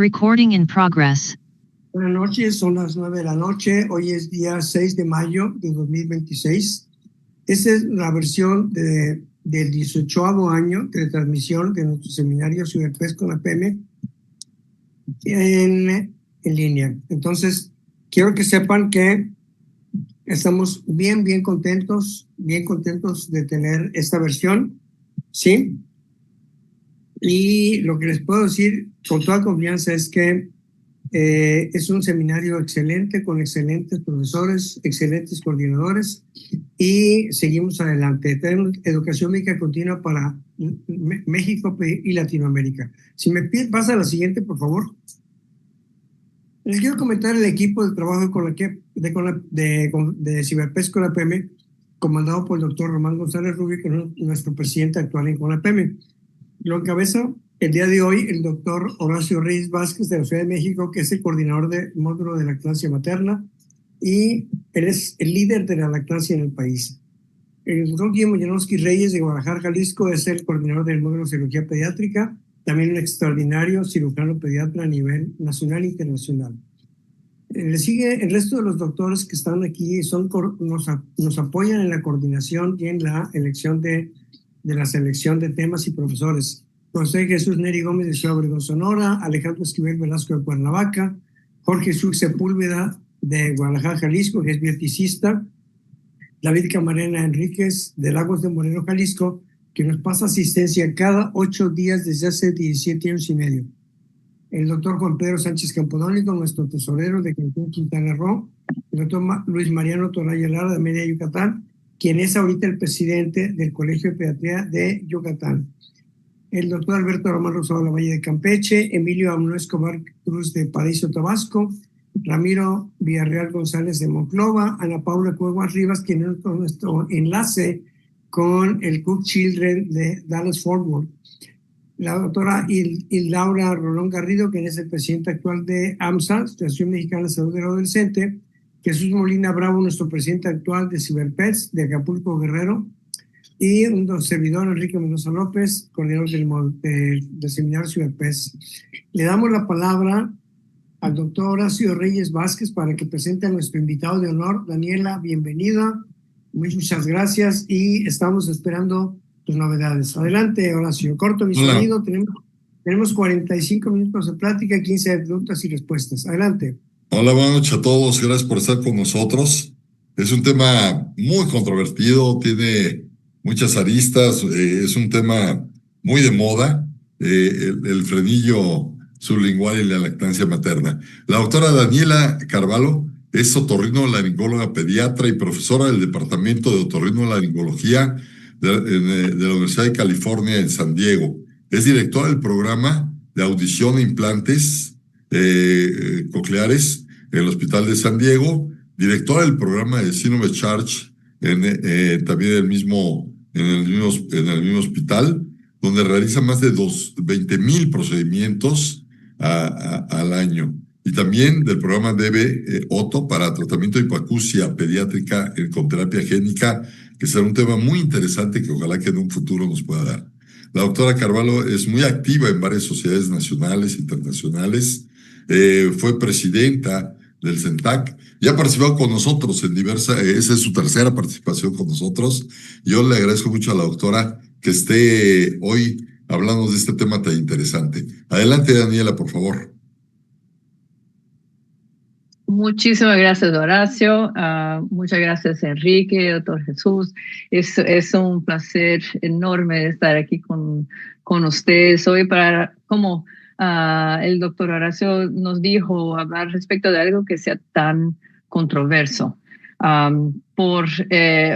Recording in progress. Buenas noches, son las 9 de la noche. Hoy es día 6 de mayo de 2026. Esta es la versión del 18º año de transmisión de nuestro seminario Ciberpes con APM en línea. Entonces, quiero que sepan que estamos bien contentos de tener esta versión, ¿sí? Y lo que les puedo decir con toda confianza es que es un seminario excelente, con excelentes profesores, excelentes coordinadores, y seguimos adelante. Tenemos educación médica continua para México y Latinoamérica. Si me pasa a la siguiente, por favor. Les quiero comentar el equipo de trabajo de Ciberpes con APM, comandado por el doctor Román González Rubio, que es nuestro presidente actual en CONAPM. Lo encabeza el día de hoy el doctor Horacio Reyes Vázquez de la Ciudad de México, que es el coordinador del módulo de lactancia materna, y él es el líder de la lactancia en el país. El doctor Guillermo Janowski Reyes de Guadalajara, Jalisco, es el coordinador del módulo de cirugía pediátrica, también un extraordinario cirujano pediatra a nivel nacional e internacional. Le sigue el resto de los doctores que están aquí, nos apoyan en la coordinación y en la elección de la selección de temas y profesores. José Jesús Neri Gómez de Ciudad Obregón, Sonora, Alejandro Esquivel Velasco de Cuernavaca, Jorge Jesús Sepúlveda de Guadalajara, Jalisco, que es bioticista, David Camarena Enríquez de Lagos de Moreno, Jalisco, que nos pasa asistencia cada 8 días desde hace 17 años y medio. El doctor Juan Pedro Sánchez Campodónico, nuestro tesorero de Cancún, Quintana Roo, el doctor Luis Mariano Toraya Lara de Mérida, Yucatán, quien es ahorita el presidente del Colegio de Pediatría de Yucatán. El doctor Alberto Román Rosado de la Valle de Campeche, Emilio Amno Escobar Cruz de Paraíso, Tabasco, Ramiro Villarreal González de Monclova, Ana Paula Cuevas Rivas, quien es nuestro enlace con el Cook Children de Dallas Fort Worth. La doctora Laura Rolón Garrido, quien es el presidente actual de AMSA, Asociación Mexicana de Salud del Adolescente, Jesús Molina Bravo, nuestro presidente actual de Ciberpes, de Acapulco, Guerrero, y un servidor, Enrique Mendoza López, coordinador del seminario Ciberpes. Le damos la palabra al doctor Horacio Reyes Vázquez para que presente a nuestro invitado de honor. Daniela, bienvenida, muchas gracias, y estamos esperando tus novedades. Adelante, Horacio. Corto mi sonido, tenemos 45 minutos de plática, 15 de preguntas y respuestas. Adelante. Hola, buenas noches a todos. Gracias por estar con nosotros. Es un tema muy controvertido, tiene muchas aristas, es un tema muy de moda, el frenillo sublingual y la lactancia materna. La doctora Daniela Carvalho es otorrinolaringóloga pediatra y profesora del Departamento de Otorrinolaringología de la Universidad de California en San Diego. Es directora del programa de audición e implantes cocleares en el Hospital de San Diego, directora del programa de Synovus Charge también en el mismo hospital, donde realiza más de 20,000 procedimientos al año, y también del programa DEBE OTO para tratamiento de hipoacusia pediátrica con terapia génica, que será un tema muy interesante que ojalá que en un futuro nos pueda dar. La doctora Carvalho es muy activa en varias sociedades nacionales e internacionales. Fue presidenta del CENTAC y ha participado con nosotros en esa es su tercera participación con nosotros. Yo le agradezco mucho a la doctora que esté hoy hablando de este tema tan interesante. Adelante, Daniela, por favor. Muchísimas gracias, Horacio. Muchas gracias, Enrique, doctor Jesús. Es un placer enorme estar aquí con ustedes hoy para, como el doctor Horacio nos dijo, hablar respecto de algo que sea tan controverso, por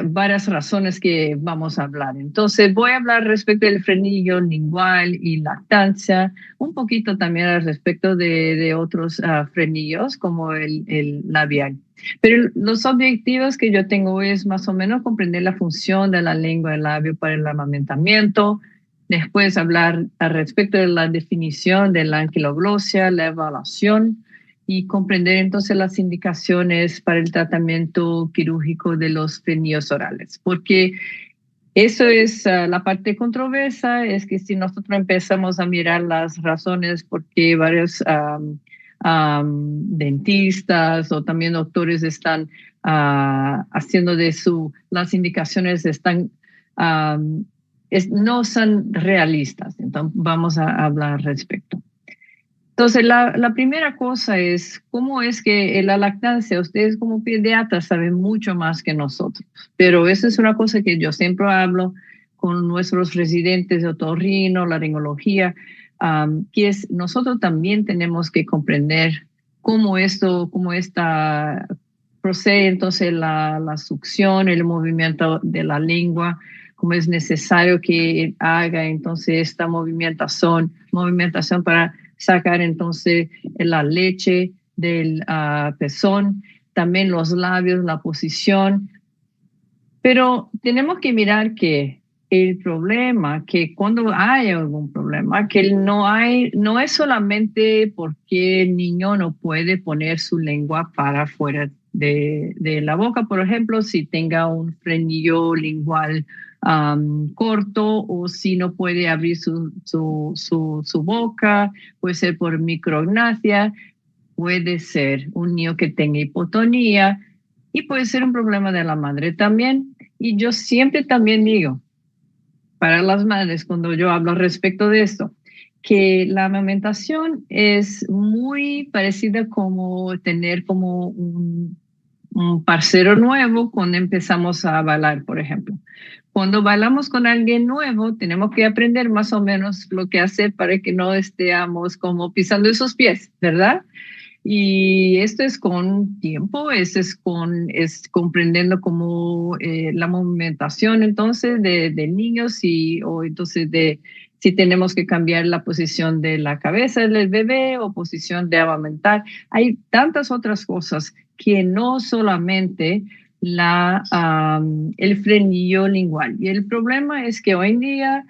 varias razones que vamos a hablar. Entonces, voy a hablar respecto del frenillo lingual y lactancia, un poquito también al respecto de otros frenillos, como el labial. Pero los objetivos que yo tengo hoy es más o menos comprender la función de la lengua del labio para el amamantamiento, después hablar al respecto de la definición de la anquiloglosia, la evaluación, y comprender entonces las indicaciones para el tratamiento quirúrgico de los frenillos orales. Porque Eso es la parte controversa, es que si nosotros empezamos a mirar las razones por qué varios dentistas o también doctores están haciendo las indicaciones no son realistas. Entonces vamos a hablar al respecto. Entonces, la primera cosa es, ¿cómo es que la lactancia, ustedes como pediatras saben mucho más que nosotros? Pero eso es una cosa que yo siempre hablo con nuestros residentes de otorrino, laringología, que es, nosotros también tenemos que comprender cómo esta procede entonces la succión, el movimiento de la lengua, cómo es necesario que haga entonces esta movimentación para sacar entonces la leche del pezón, también los labios, la posición. Pero tenemos que mirar que el problema, que cuando hay algún problema, que no es solamente porque el niño no puede poner su lengua para afuera de la boca, por ejemplo, si tenga un frenillo lingual corto o si no puede abrir su boca, puede ser por micrognatia, puede ser un niño que tenga hipotonía y puede ser un problema de la madre también. Y yo siempre también digo, para las madres, cuando yo hablo respecto de esto, que la amamentación es muy parecida como tener como un parcero nuevo cuando empezamos a bailar, por ejemplo. Cuando bailamos con alguien nuevo, tenemos que aprender más o menos lo que hacer para que no estemos como pisando esos pies, ¿verdad? Y esto es con tiempo, es comprendiendo como la movimentación entonces de niños o entonces si tenemos que cambiar la posición de la cabeza del bebé o posición de amamantar. Hay tantas otras cosas que no solamente el frenillo lingual. Y el problema es que hoy en día,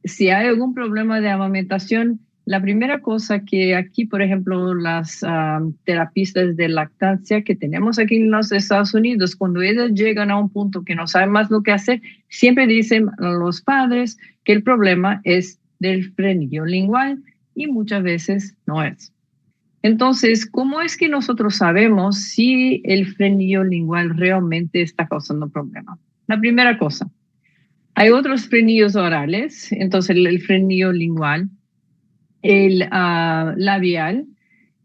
si hay algún problema de amamentación, la primera cosa que aquí, por ejemplo, las terapistas de lactancia que tenemos aquí en los Estados Unidos, cuando ellos llegan a un punto que no saben más lo que hacer, siempre dicen a los padres que el problema es del frenillo lingual y muchas veces no es. Entonces, ¿cómo es que nosotros sabemos si el frenillo lingual realmente está causando problemas? La primera cosa, hay otros frenillos orales, entonces el frenillo lingual, el labial,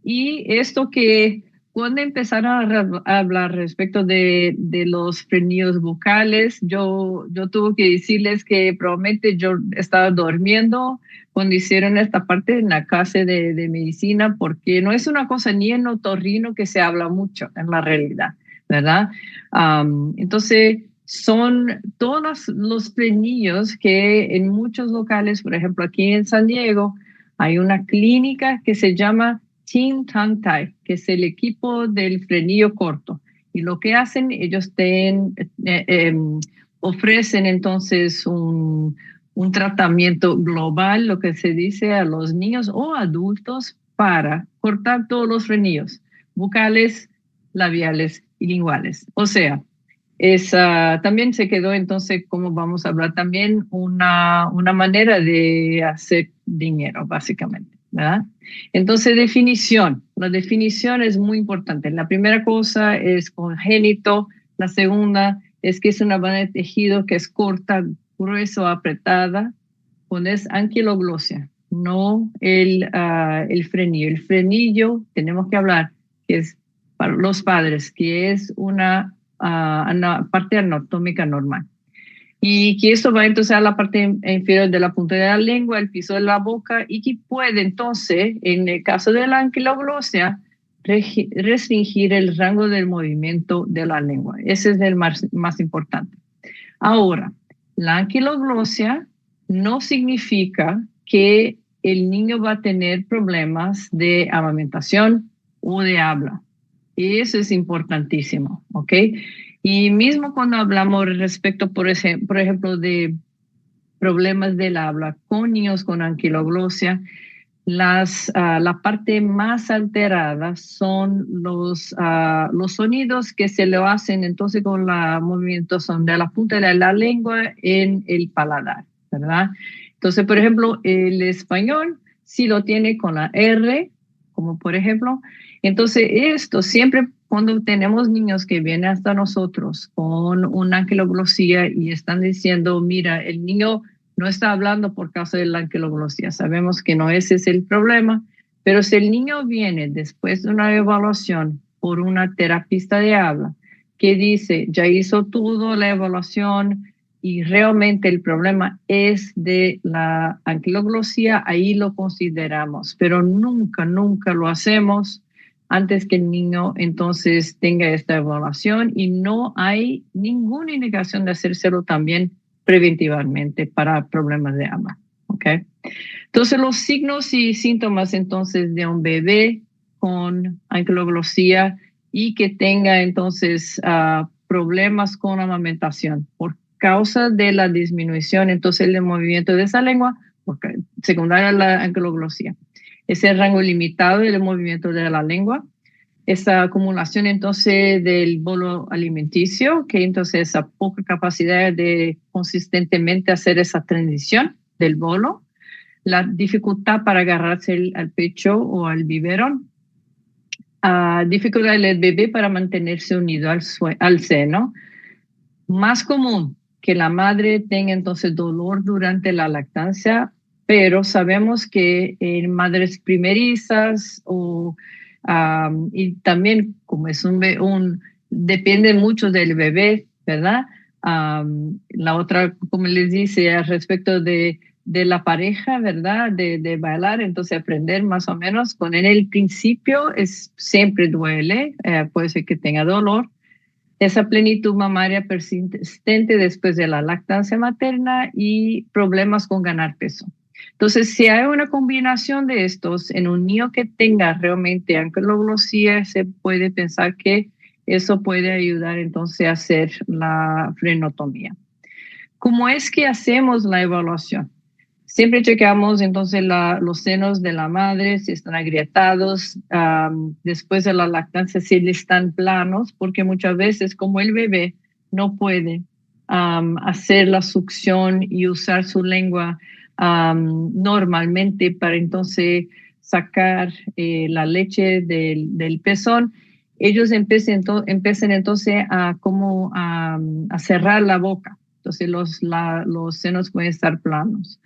y esto que cuando empezaron a hablar respecto de los frenillos vocales, yo tuve que decirles que probablemente yo estaba durmiendo cuando hicieron esta parte en la clase de medicina, porque no es una cosa ni en otorrino que se habla mucho en la realidad, ¿verdad? Entonces, son todos los frenillos que en muchos locales, por ejemplo aquí en San Diego, hay una clínica que se llama Teen Tongue Tie, que es el equipo del frenillo corto. Y lo que hacen, ellos ofrecen entonces un tratamiento global, lo que se dice a los niños o adultos para cortar todos los frenillos, bucales, labiales y linguales. O sea, también se quedó entonces, como vamos a hablar también, una manera de hacer dinero, básicamente, ¿verdad? Entonces, la definición es muy importante. La primera cosa es congénito, la segunda es que es una banda de tejido que es corta, grueso, apretada, es anquiloglosia, no el frenillo. El frenillo, tenemos que hablar, que es para los padres, que es una parte anatómica normal. Y que esto va entonces a la parte inferior de la punta de la lengua, el piso de la boca, y que puede entonces, en el caso de la anquiloglosia, restringir el rango del movimiento de la lengua. Ese es el más importante. Ahora, la anquiloglosia no significa que el niño va a tener problemas de amamentación o de habla. Y eso es importantísimo, ¿ok? Y mismo cuando hablamos respecto, por ejemplo, de problemas del habla con niños con anquiloglosia, la parte más alterada son los sonidos que se le hacen entonces con la movimentación de la punta de la lengua en el paladar, ¿verdad? Entonces, por ejemplo, el español sí lo tiene con la R, como por ejemplo. Entonces, esto siempre cuando tenemos niños que vienen hasta nosotros con una anquiloglosía y están diciendo, mira, el niño no está hablando por causa de la anquiloglosía. Sabemos que no ese es el problema, pero si el niño viene después de una evaluación por una terapista de habla que dice, ya hizo toda la evaluación y realmente el problema es de la anquiloglosía, ahí lo consideramos, pero nunca lo hacemos antes que el niño entonces tenga esta evaluación y no hay ninguna indicación de hacérselo también preventivamente para problemas de habla, ¿ok? Entonces, los signos y síntomas entonces de un bebé con anquiloglosía y que tenga entonces problemas con amamentación por causa de la disminución entonces del movimiento de esa lengua, secundaria a la anquiloglosía. Ese rango limitado del movimiento de la lengua, esa acumulación entonces del bolo alimenticio, que entonces esa poca capacidad de consistentemente hacer esa transición del bolo, la dificultad para agarrarse al pecho o al biberón, dificultad del bebé para mantenerse unido al seno, más común que la madre tenga entonces dolor durante la lactancia, pero sabemos que en madres primerizas y también como es depende mucho del bebé, ¿verdad? La otra, como les dice, al respecto de la pareja, ¿verdad? De bailar, entonces aprender más o menos con en el principio siempre duele, puede ser que tenga dolor. Esa plenitud mamaria persistente después de la lactancia materna y problemas con ganar peso. Entonces, si hay una combinación de estos en un niño que tenga realmente anquiloglosía, se puede pensar que eso puede ayudar entonces a hacer la frenotomía. ¿Cómo es que hacemos la evaluación? Siempre checamos entonces los senos de la madre, si están agrietados, después de la lactancia, si están planos, porque muchas veces como el bebé no puede hacer la succión y usar su lengua normalmente para entonces sacar la leche del pezón, ellos empiezan entonces a cerrar la boca. Entonces los senos pueden estar planos.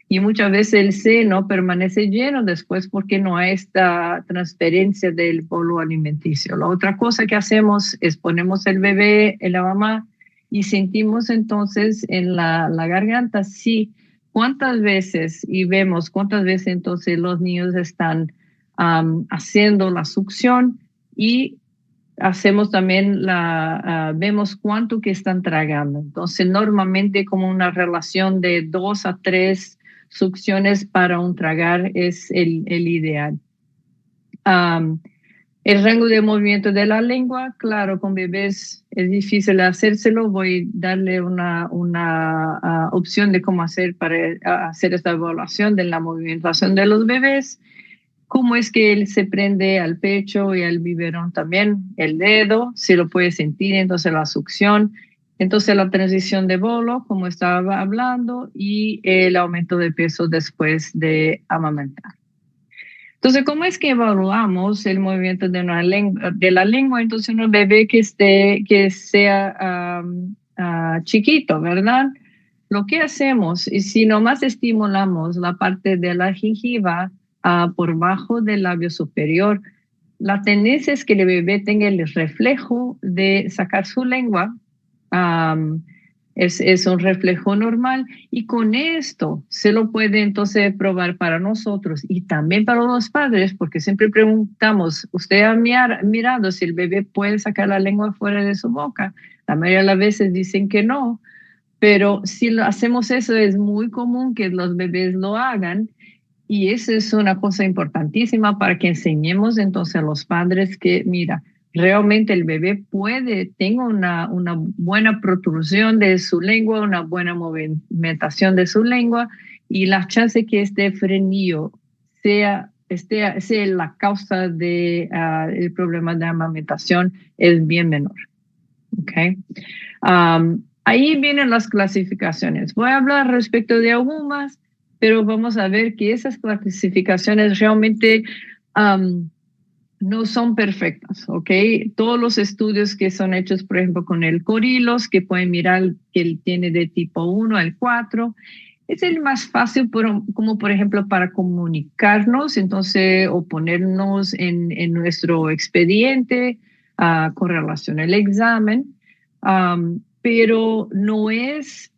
Y muchas veces el seno permanece lleno después porque no hay esta transferencia del bolo alimenticio. La otra cosa que hacemos es ponemos el bebé en la mamá y sentimos entonces en la garganta, sí, cuántas veces y vemos cuántas veces entonces los niños están haciendo la succión y hacemos también vemos cuánto que están tragando. Entonces, normalmente como una relación de 2 a 3 succiones para un tragar es el ideal. El rango de movimiento de la lengua, claro, con bebés es difícil hacérselo. Voy a darle una opción de cómo hacer para hacer esta evaluación de la movimentación de los bebés. Cómo es que él se prende al pecho y al biberón también, el dedo, si lo puede sentir, entonces la succión, entonces la transición de bolo, como estaba hablando, y el aumento de peso después de amamentar. Entonces, ¿cómo es que evaluamos el movimiento de la lengua? Entonces, un bebé que sea chiquito, ¿verdad? Lo que hacemos, y si nomás estimulamos la parte de la gengiva, por bajo del labio superior, la tendencia es que el bebé tenga el reflejo de sacar su lengua. Es un reflejo normal y con esto se lo puede entonces probar para nosotros y también para los padres, porque siempre preguntamos, ¿usted ha mirado si el bebé puede sacar la lengua fuera de su boca? La mayoría de las veces dicen que no, pero si hacemos eso es muy común que los bebés lo hagan. Y esa es una cosa importantísima para que enseñemos entonces a los padres que, mira, realmente el bebé tenga una buena protrusión de su lengua, una buena movimentación de su lengua y la chance que este frenillo sea la causa de el problema de amamentación es bien menor. Okay. Ahí vienen las clasificaciones. Voy a hablar respecto de algunas, pero vamos a ver que esas clasificaciones realmente no son perfectas, ¿ok? Todos los estudios que son hechos, por ejemplo, con el Corilos, que pueden mirar que él tiene de tipo 1 al 4, es el más fácil, como por ejemplo, para comunicarnos, entonces, o ponernos en nuestro expediente con relación al examen, pero no es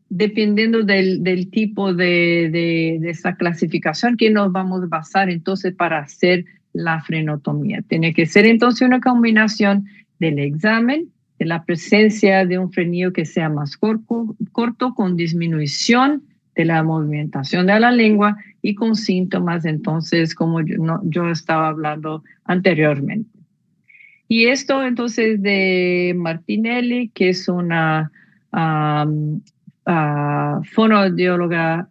dependiendo del tipo de esa clasificación que nos vamos a basar entonces para hacer la frenotomía. Tiene que ser entonces una combinación del examen, de la presencia de un frenillo que sea más corto con disminución de la movimentación de la lengua y con síntomas entonces como yo estaba hablando anteriormente. Y esto entonces de Martinelli, que es una fonoaudióloga,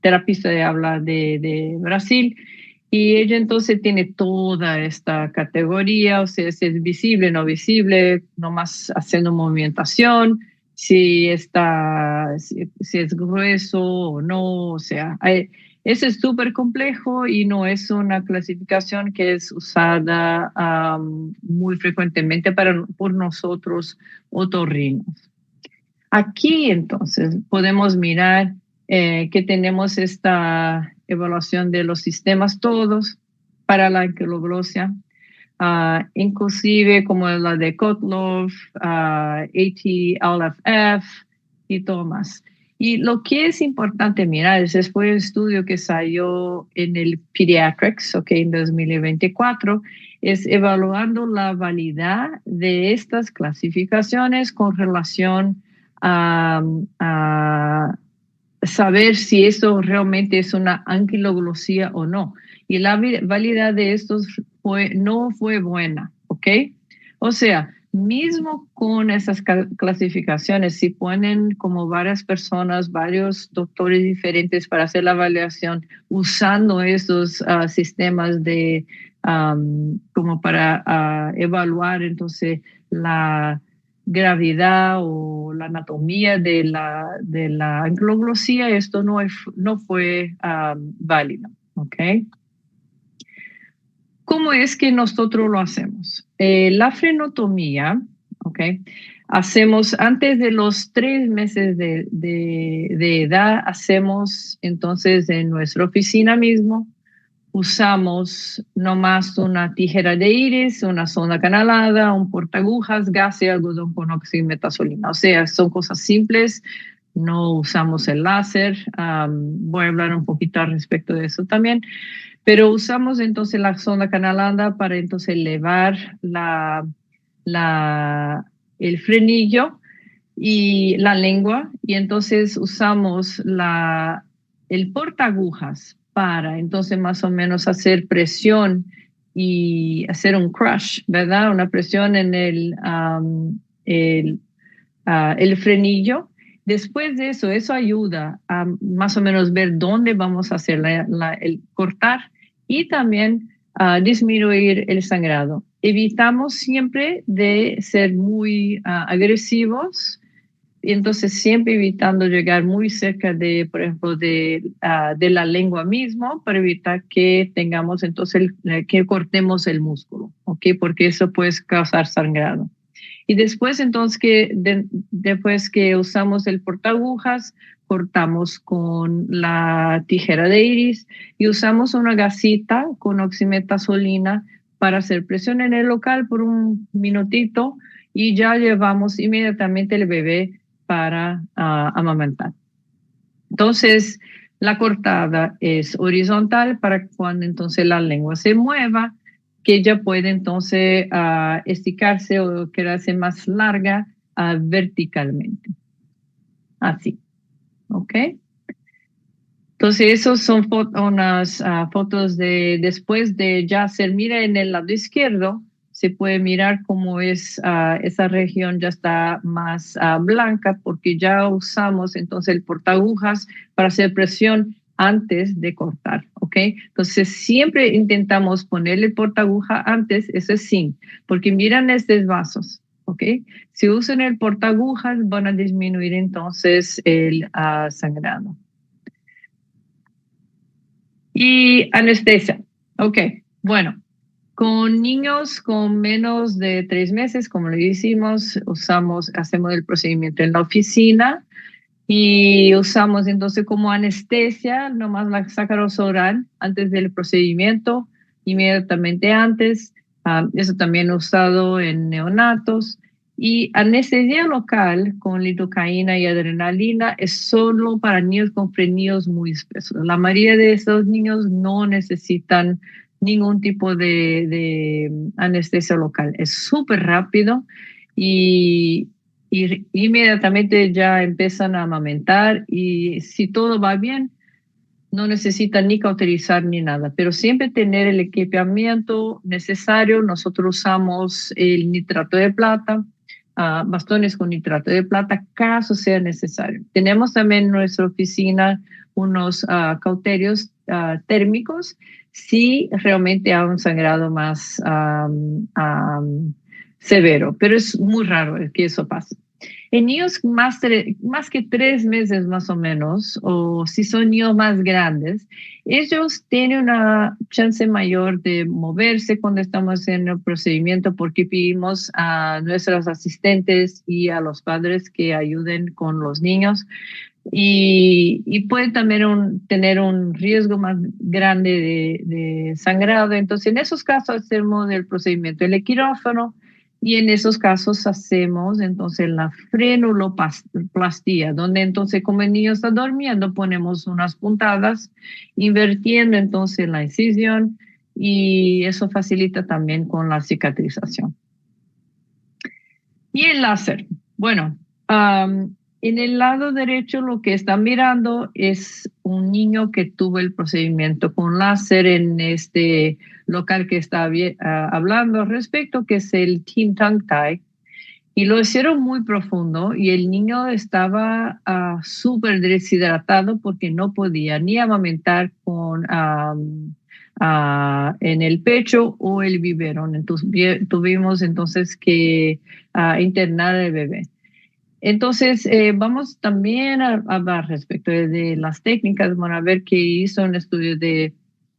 terapista de habla de Brasil, y ella entonces tiene toda esta categoría, o sea, si es visible, no visible, nomás haciendo movimentación, si es grueso o no, o sea, eso es súper complejo y no es una clasificación que es usada muy frecuentemente por nosotros otorrinos. Aquí entonces podemos mirar que tenemos esta evaluación de los sistemas todos para la anquiloglosia, inclusive como la de Kotlov, AT-LFF y todo más. Y lo que es importante mirar es después del estudio que salió en el Pediatrics, en 2024, es evaluando la validad de estas clasificaciones con relación a saber si esto realmente es una anquiloglosia o no. Y la validad de estos no fue buena, ¿ok? O sea, mismo con esas clasificaciones, si ponen como varias personas, varios doctores diferentes para hacer la evaluación usando estos sistemas como para evaluar entonces la gravedad o la anatomía de la anquiloglosia, esto no fue válido, ¿ok? ¿Cómo es que nosotros lo hacemos? La frenotomía, ¿ok? Hacemos antes de los 3 meses de edad, hacemos entonces en nuestra oficina mismo, usamos nomás una tijera de iris, una sonda canalada, un portaagujas, gas y algodón con oximetazolina. O sea, son cosas simples, no usamos el láser. Voy a hablar un poquito al respecto de eso también. Pero usamos entonces la sonda canalada para entonces elevar el frenillo y la lengua, y entonces usamos el portaagujas para entonces más o menos hacer presión y hacer un crush, ¿verdad? Una presión en el frenillo. Después de eso ayuda a más o menos ver dónde vamos a hacer el cortar y también disminuir el sangrado. Evitamos siempre de ser muy agresivos, y entonces siempre evitando llegar muy cerca por ejemplo, de la lengua mismo para evitar que tengamos entonces que cortemos el músculo, ¿ok? Porque eso puede causar sangrado. Y después entonces después que usamos el portaagujas, cortamos con la tijera de iris y usamos una gasita con oximetazolina para hacer presión en el local por un minutito y ya llevamos inmediatamente el bebé para amamantar. Entonces, la cortada es horizontal para cuando entonces la lengua se mueva, que ella puede entonces esticarse o quedarse más larga verticalmente. Así, ¿ok? Entonces, esos son unas fotos de después de ya hacer, mira en el lado izquierdo, se puede mirar cómo es esa región ya está más blanca porque ya usamos entonces el portaagujas para hacer presión antes de cortar, ¿ok? Entonces siempre intentamos ponerle el portaaguja antes, eso es sí, porque miran estos vasos, ¿ok? Si usan el portaagujas van a disminuir entonces el sangrado. Y anestesia, ok, bueno. Con niños con menos de 3 meses, como le decimos, hacemos el procedimiento en la oficina y usamos entonces como anestesia nomás la sacarosa oral antes del procedimiento, inmediatamente antes. Eso también usado en neonatos. Y anestesia local con lidocaína y adrenalina es solo para niños con frenillos muy espesos. La mayoría de estos niños no necesitan ningún tipo de anestesia local. Es súper rápido y inmediatamente ya empiezan a amamentar y si todo va bien, no necesitan ni cauterizar ni nada, pero siempre tener el equipamiento necesario. Nosotros usamos el nitrato de plata, bastones con nitrato de plata, caso sea necesario. Tenemos también en nuestra oficina unos cauterios térmicos si realmente hay un sangrado más severo, pero es muy raro que eso pase. En niños más que 3 meses más o menos, o si son niños más grandes, ellos tienen una chance mayor de moverse cuando estamos haciendo el procedimiento porque pedimos a nuestros asistentes y a los padres que ayuden con los niños y pueden también tener un riesgo más grande de sangrado. Entonces, en esos casos hacemos el procedimiento en el quirófano y en esos casos hacemos entonces la frenuloplastía, donde entonces como el niño está durmiendo ponemos unas puntadas invirtiendo entonces la incisión y eso facilita también con la cicatrización. Y el láser. Bueno, en el lado derecho lo que están mirando es un niño que tuvo el procedimiento con láser en este local que está hablando al respecto, que es el Team Tongue Tie. Y lo hicieron muy profundo y el niño estaba súper deshidratado porque no podía ni amamentar en el pecho o el biberón. Entonces, tuvimos entonces que internar al bebé. Entonces, vamos también a hablar respecto de las técnicas. Bueno, a ver qué hizo un estudio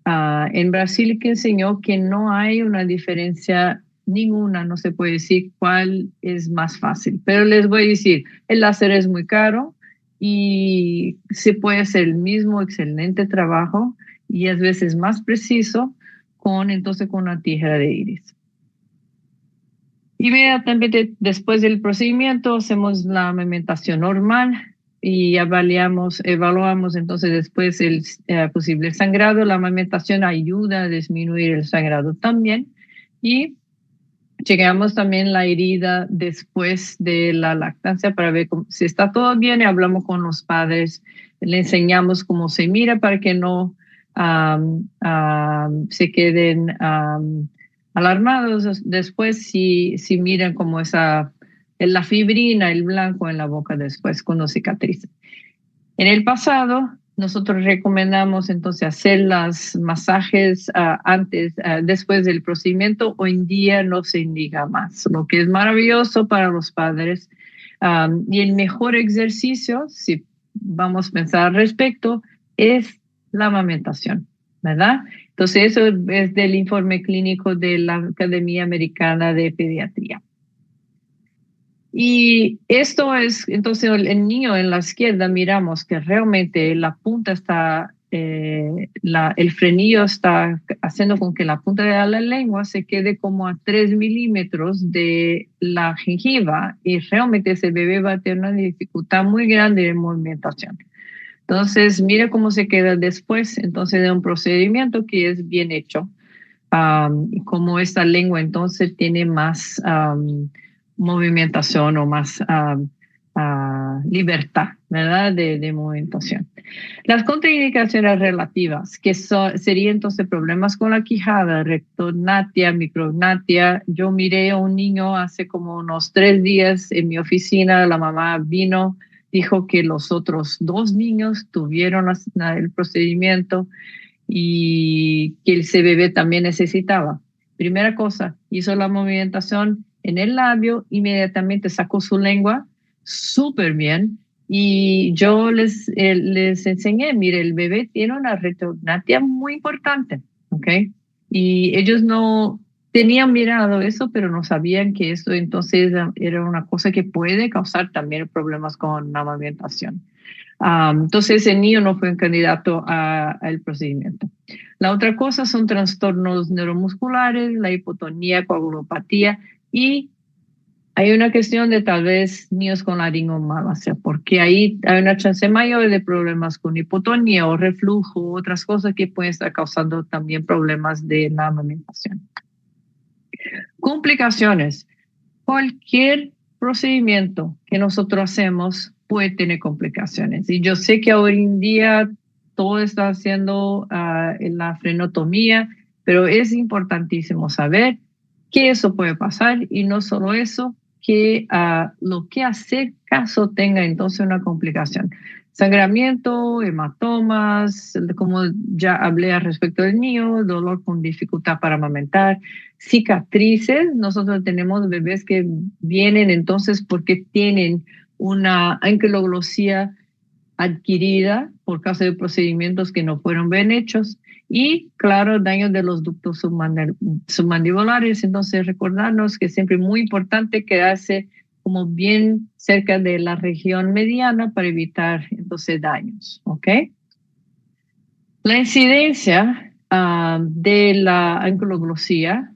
en Brasil que enseñó que no hay una diferencia ninguna, no se puede decir cuál es más fácil. Pero les voy a decir, el láser es muy caro y se puede hacer el mismo excelente trabajo y a veces más preciso con una tijera de iris. Inmediatamente después del procedimiento hacemos la amamentación normal y evaluamos entonces después el posible sangrado. La amamentación ayuda a disminuir el sangrado también y llegamos también la herida después de la lactancia para ver si está todo bien y hablamos con los padres, le enseñamos cómo se mira para que no se queden alarmados después si miran como la fibrina, el blanco en la boca después cuando cicatriza. En el pasado, nosotros recomendamos entonces hacer los masajes después del procedimiento. Hoy en día no se indica más, lo que es maravilloso para los padres. Y el mejor ejercicio, si vamos a pensar al respecto, es la amamentación, ¿verdad? Entonces, eso es del informe clínico de la Academia Americana de Pediatría. Y esto es, entonces, el niño en la izquierda miramos que realmente la punta está, el frenillo está haciendo con que la punta de la lengua se quede como a 3 milímetros de la gengiva y realmente ese bebé va a tener una dificultad muy grande de movimentación. Entonces, mira cómo se queda después, entonces, de un procedimiento que es bien hecho. Como esta lengua, entonces, tiene más movimentación o más libertad, ¿verdad? De movimentación. Las contraindicaciones relativas, que serían entonces problemas con la quijada, rectognatia, micrognatia. Yo miré a un niño hace como unos 3 días en mi oficina, la mamá vino dijo que los otros 2 niños tuvieron el procedimiento y que ese bebé también necesitaba. Primera cosa, hizo la movimentación en el labio, inmediatamente sacó su lengua súper bien y yo les enseñé, mire, el bebé tiene una retrognatia muy importante, ¿ok? Y ellos no tenían mirado eso, pero no sabían que eso entonces era una cosa que puede causar también problemas con la amamentación. Entonces el niño no fue un candidato al procedimiento. La otra cosa son trastornos neuromusculares, la hipotonía, coagulopatía y hay una cuestión de tal vez niños con laringomalacia, porque ahí hay una chance mayor de problemas con hipotonía o reflujo, otras cosas que pueden estar causando también problemas de la amamentación. Complicaciones. Cualquier procedimiento que nosotros hacemos puede tener complicaciones. Y yo sé que hoy en día todo está haciendo la frenotomía, pero es importantísimo saber que eso puede pasar y no solo eso, que lo que hacer caso tenga entonces una complicación. Sangramiento, hematomas, como ya hablé al respecto del niño, dolor con dificultad para amamentar, cicatrices. Nosotros tenemos bebés que vienen entonces porque tienen una anquiloglosía adquirida por causa de procedimientos que no fueron bien hechos y, claro, daño de los ductos submandibulares. Entonces, recordarnos que siempre es muy importante quedarse como bien cerca de la región mediana para evitar entonces daños, ¿ok? La incidencia de la anquiloglosía,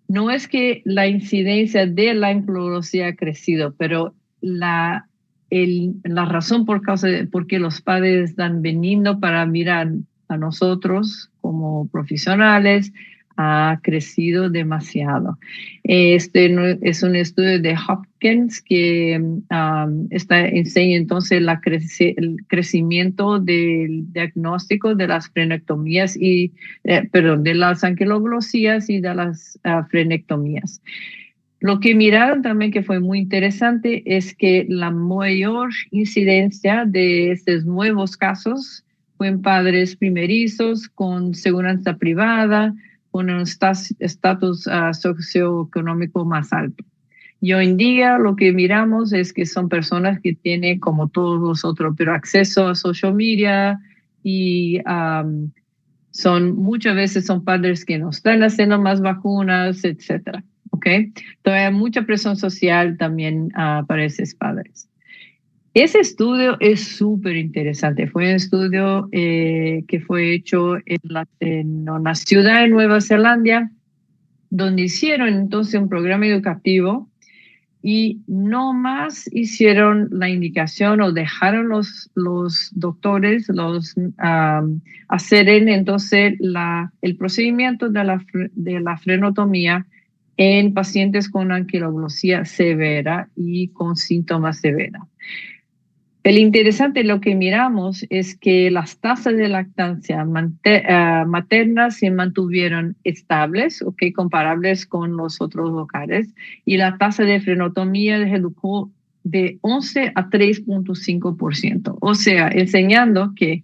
no es que la incidencia de la anquiloglosía ha crecido, pero la razón por qué los padres están veniendo para mirar a nosotros como profesionales ha crecido demasiado. Este es un estudio de Hopkins que enseña entonces el crecimiento del diagnóstico de las frenectomías y, de las anquiloglosías y de las frenectomías. Lo que miraron también que fue muy interesante es que la mayor incidencia de estos nuevos casos fue en padres primerizos con seguridad privada, con un estatus socioeconómico más alto. Y hoy en día lo que miramos es que son personas que tienen, como todos nosotros, pero acceso a social media y muchas veces son padres que no están haciendo más vacunas, etcétera. ¿Okay? Entonces hay mucha presión social también para esos padres. Ese estudio es súper interesante. Fue un estudio que fue hecho en una ciudad de Nueva Zelanda, donde hicieron entonces un programa educativo y no más hicieron la indicación o dejaron los doctores hacer entonces el procedimiento de la frenotomía en pacientes con anquiloglosía severa y con síntomas severos. El interesante lo que miramos es que las tasas de lactancia materna se mantuvieron estables, okay, comparables con los otros locales, y la tasa de frenotomía redujo de 11 a 3.5%. O sea, enseñando que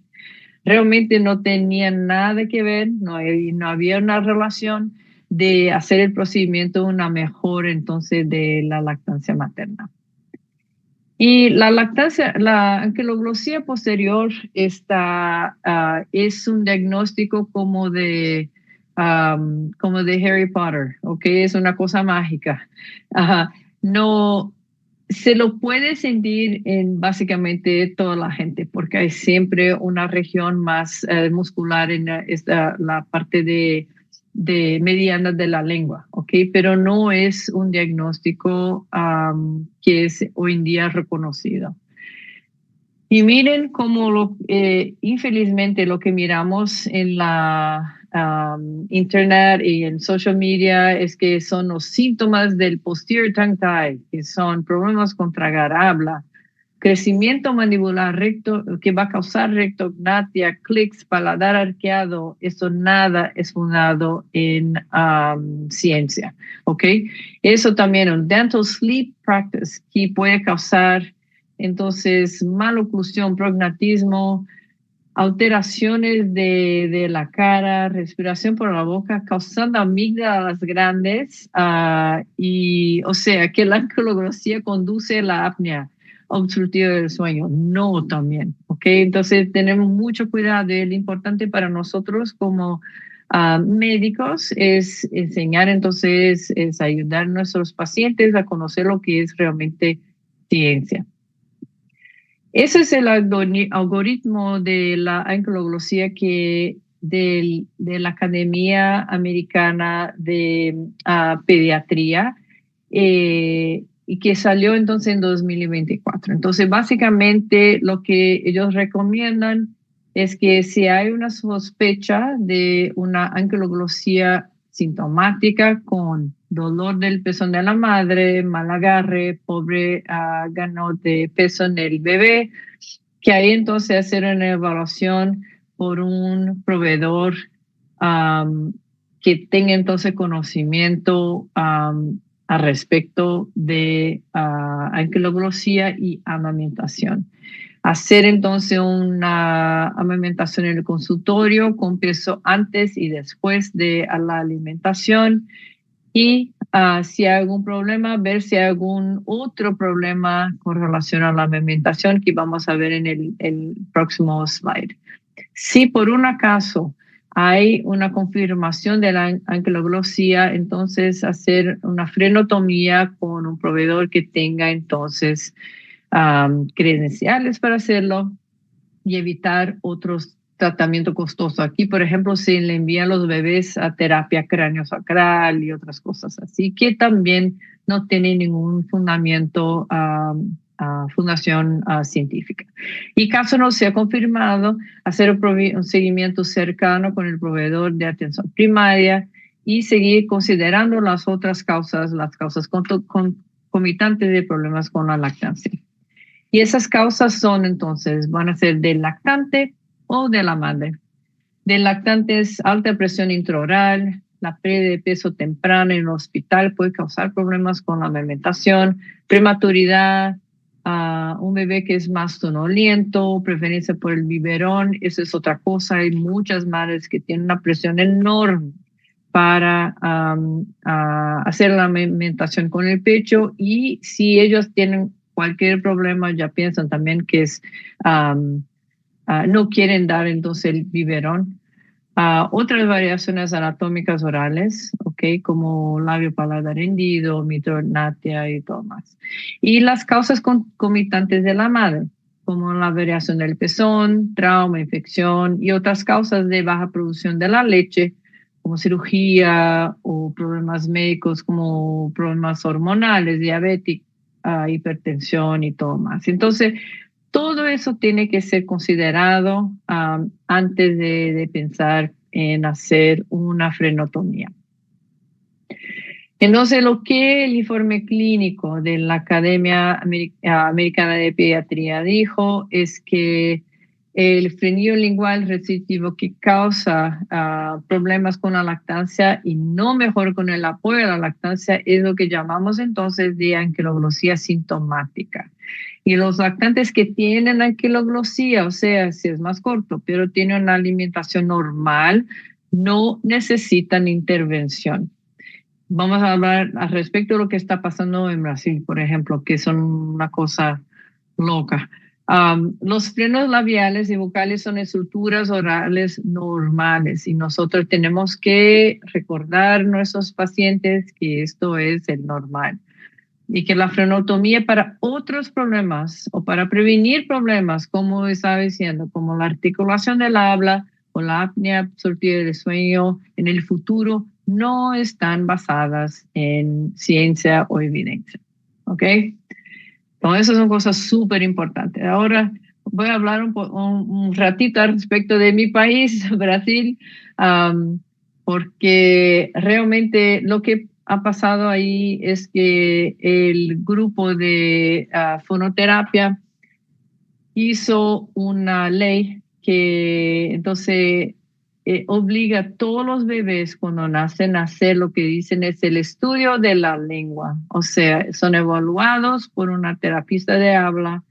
realmente no tenían nada que ver, no había una relación de hacer el procedimiento una mejor entonces de la lactancia materna. Y la anquiloglosía posterior es un diagnóstico como de Harry Potter, ¿ok? Es una cosa mágica. No se lo puede sentir en básicamente toda la gente, porque hay siempre una región más muscular en la parte de mediana de la lengua, ¿ok? Pero no es un diagnóstico que es hoy en día reconocido. Y miren cómo infelizmente lo que miramos en la internet y en social media es que son los síntomas del posterior tongue tie, que son problemas con tragar habla, crecimiento mandibular recto que va a causar rectognatia, clics, paladar arqueado, eso nada es fundado en ciencia, ¿ok? Eso también un dental sleep practice que puede causar entonces maloclusión, prognatismo, alteraciones de la cara, respiración por la boca, causando amígdalas grandes y, o sea, que la ankylosía conduce a la apnea obstructiva del sueño. No también, ¿ok? Entonces tenemos mucho cuidado. Y lo importante para nosotros como médicos es enseñar, entonces, es ayudar a nuestros pacientes a conocer lo que es realmente ciencia. Ese es el algoritmo de la ankylosía que de la Academia Americana de Pediatría y que salió entonces en 2024. Entonces, básicamente lo que ellos recomiendan es que si hay una sospecha de una ankylosía sintomática con dolor del pezón de la madre, mal agarre, pobre ganó de peso en el bebé, que ahí entonces hacer una evaluación por un proveedor que tenga entonces conocimiento al respecto de ankylosía y amamentación. Hacer entonces una amamentación en el consultorio con peso antes y después de la alimentación y si hay algún problema, ver si hay algún otro problema con relación a la amamentación que vamos a ver en el próximo slide. Si por un acaso hay una confirmación de la ankylosía, entonces hacer una frenotomía con un proveedor que tenga entonces credenciales para hacerlo y evitar otros tratamientos costosos. Aquí, por ejemplo, se le envían los bebés a terapia craneosacral y otras cosas así, que también no tienen ningún fundamento, fundación científica. Y caso no sea confirmado, hacer un seguimiento cercano con el proveedor de atención primaria y seguir considerando las otras causas, las causas concomitantes de problemas con la lactancia. Y esas causas son entonces, van a ser del lactante o de la madre. Del lactante es alta presión intraoral, la pérdida de peso temprana en el hospital puede causar problemas con la alimentación, prematuridad, un bebé que es más sonoliento, preferencia por el biberón, eso es otra cosa. Hay muchas madres que tienen una presión enorme para hacer la alimentación con el pecho y si ellos tienen cualquier problema ya piensan también que es no quieren dar entonces el biberón. Otras variaciones anatómicas orales, ¿ok? Como labio paladar hendido, mitrognatia y todo más. Y las causas concomitantes de la madre, como la variación del pezón, trauma, infección y otras causas de baja producción de la leche, como cirugía o problemas médicos como problemas hormonales, diabetes, hipertensión y todo más. Entonces, todo eso tiene que ser considerado antes de pensar en hacer una frenotomía. Entonces, lo que el informe clínico de la Academia Americana de Pediatría dijo es que el frenillo lingual restrictivo que causa problemas con la lactancia y no mejor con el apoyo a la lactancia es lo que llamamos entonces de ankylosía sintomática. Y los lactantes que tienen ankylosía, o sea, si es más corto, pero tienen una alimentación normal, no necesitan intervención. Vamos a hablar al respecto de lo que está pasando en Brasil, por ejemplo, que son una cosa loca. Los frenos labiales y vocales son estructuras orales normales y nosotros tenemos que recordar a nuestros pacientes que esto es el normal y que la frenotomía para otros problemas o para prevenir problemas, como estaba diciendo, como la articulación del habla o la apnea obstructiva del sueño en el futuro, no están basadas en ciencia o evidencia. ¿Ok? Entonces, esas son cosas súper importantes. Ahora voy a hablar un ratito al respecto de mi país, Brasil, porque realmente lo que ha pasado ahí es que el grupo de fonoterapia hizo una ley que entonces obliga a todos los bebés cuando nacen a hacer lo que dicen es el estudio de la lengua. O sea, son evaluados por una terapista de habla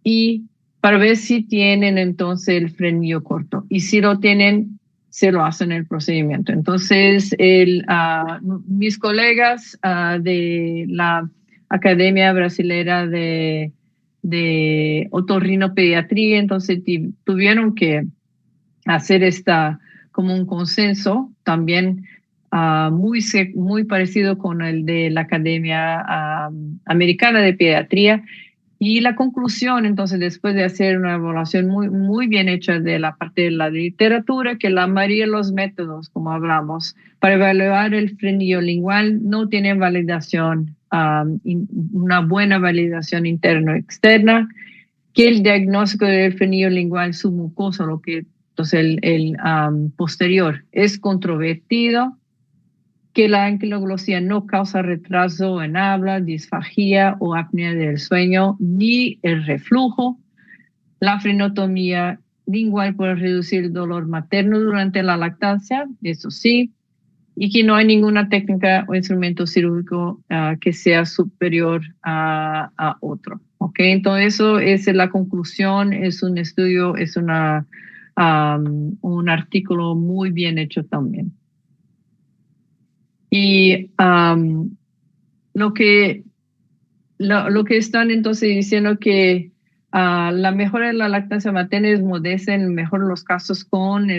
y para ver si tienen entonces el frenillo corto. Y si lo tienen, se lo hacen el procedimiento. Entonces, mis colegas de la Academia Brasilera de Otorrinopediatría, entonces tuvieron que hacer como un consenso también muy parecido con el de la Academia Americana de Pediatría. Y la conclusión, entonces, después de hacer una evaluación muy bien hecha de la parte de la literatura, que la mayoría de los métodos, como hablamos, para evaluar el frenillo lingual no tienen validación, una buena validación interna-externa, que el diagnóstico del frenillo lingual submucoso, lo que entonces el posterior, es controvertido, que la anquiloglosía no causa retraso en habla, disfagia o apnea del sueño, ni el reflujo. La frenotomía lingual puede reducir el dolor materno durante la lactancia, eso sí, y que no hay ninguna técnica o instrumento quirúrgico que sea superior a otro. ¿Okay? Entonces, eso es la conclusión, es un estudio, es un artículo muy bien hecho también. Y lo que están entonces diciendo que la mejora de la lactancia materna es modesta en mejor los casos con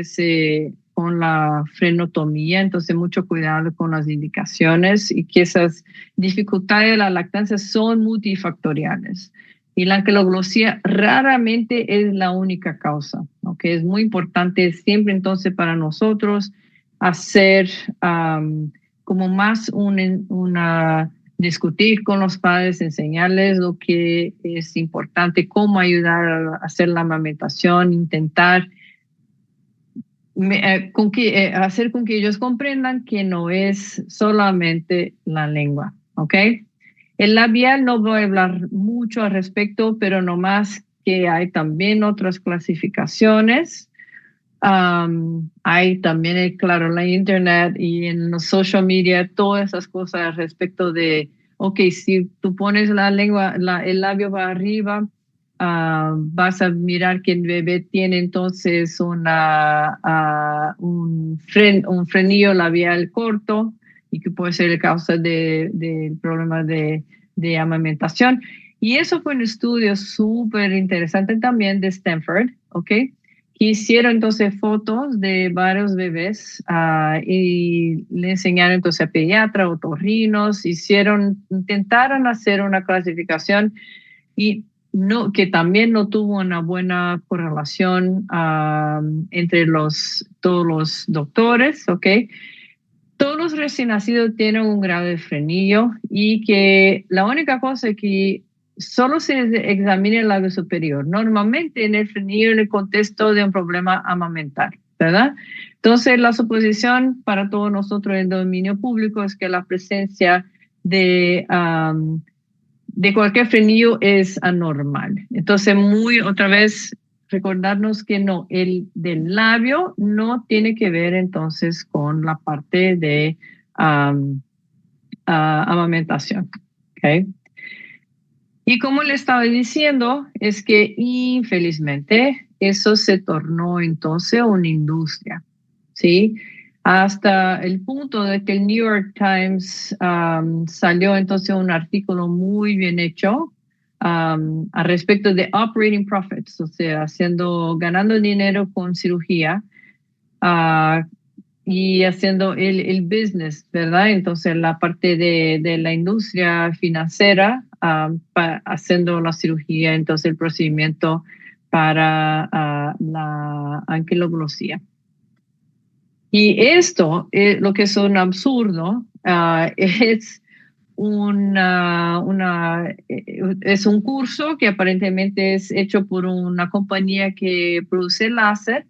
la frenotomía, entonces mucho cuidado con las indicaciones y que esas dificultades de la lactancia son multifactoriales. Y la anquiloglosía raramente es la única causa, que es muy importante siempre entonces para nosotros hacer como más discutir con los padres, enseñarles lo que es importante, cómo ayudar a hacer la amamentación, intentar hacer con que ellos comprendan que no es solamente la lengua, ¿ok? El labial no voy a hablar mucho al respecto, pero nomás que hay también otras clasificaciones. Hay también, claro, la internet y en los social media, todas esas cosas respecto de, ok, si tú pones la lengua, el labio va arriba, vas a mirar que el bebé tiene entonces un frenillo labial corto y que puede ser la causa del problema de amamentación. Y eso fue un estudio súper interesante también de Stanford, ¿ok? Hicieron entonces fotos de varios bebés y le enseñaron entonces a pediatras, otorrinos, intentaron hacer una clasificación y que también no tuvo una buena correlación entre todos los doctores, ¿ok? Todos los recién nacidos tienen un grado de frenillo y que la única cosa que solo se examina el labio superior, normalmente en el frenillo en el contexto de un problema amamentar, ¿verdad? Entonces, la suposición para todos nosotros en el dominio público es que la presencia de cualquier frenillo es anormal. Entonces, otra vez, recordarnos que no, el del labio no tiene que ver entonces con la parte de amamentación. ¿Okay? Y como le estaba diciendo, es que infelizmente eso se tornó entonces una industria, ¿sí? Hasta el punto de que el New York Times salió entonces un artículo muy bien hecho al respecto de operating profits, o sea, ganando dinero con cirugía y haciendo el business, ¿verdad? Entonces la parte de la industria financiera haciendo la cirugía, entonces el procedimiento para la anquiloglosía. Y esto, lo que es un absurdo, es es un curso que aparentemente es hecho por una compañía que produce láser,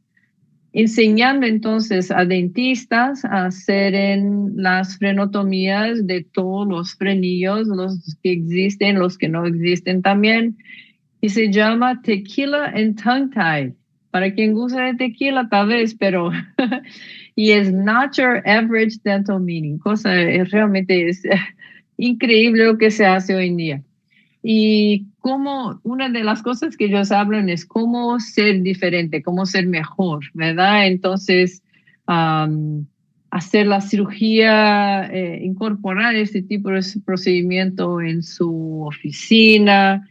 enseñando entonces a dentistas a hacer las frenotomías de todos los frenillos, los que existen, los que no existen también, y se llama Tequila and Tongue Tie. Para quien gusta de tequila, tal vez, pero y es Not Your Average Dental Meeting. Realmente es increíble lo que se hace hoy en día. Y como una de las cosas que ellos hablan es cómo ser diferente, cómo ser mejor, ¿verdad? Entonces, hacer la cirugía, incorporar este tipo de procedimiento en su oficina,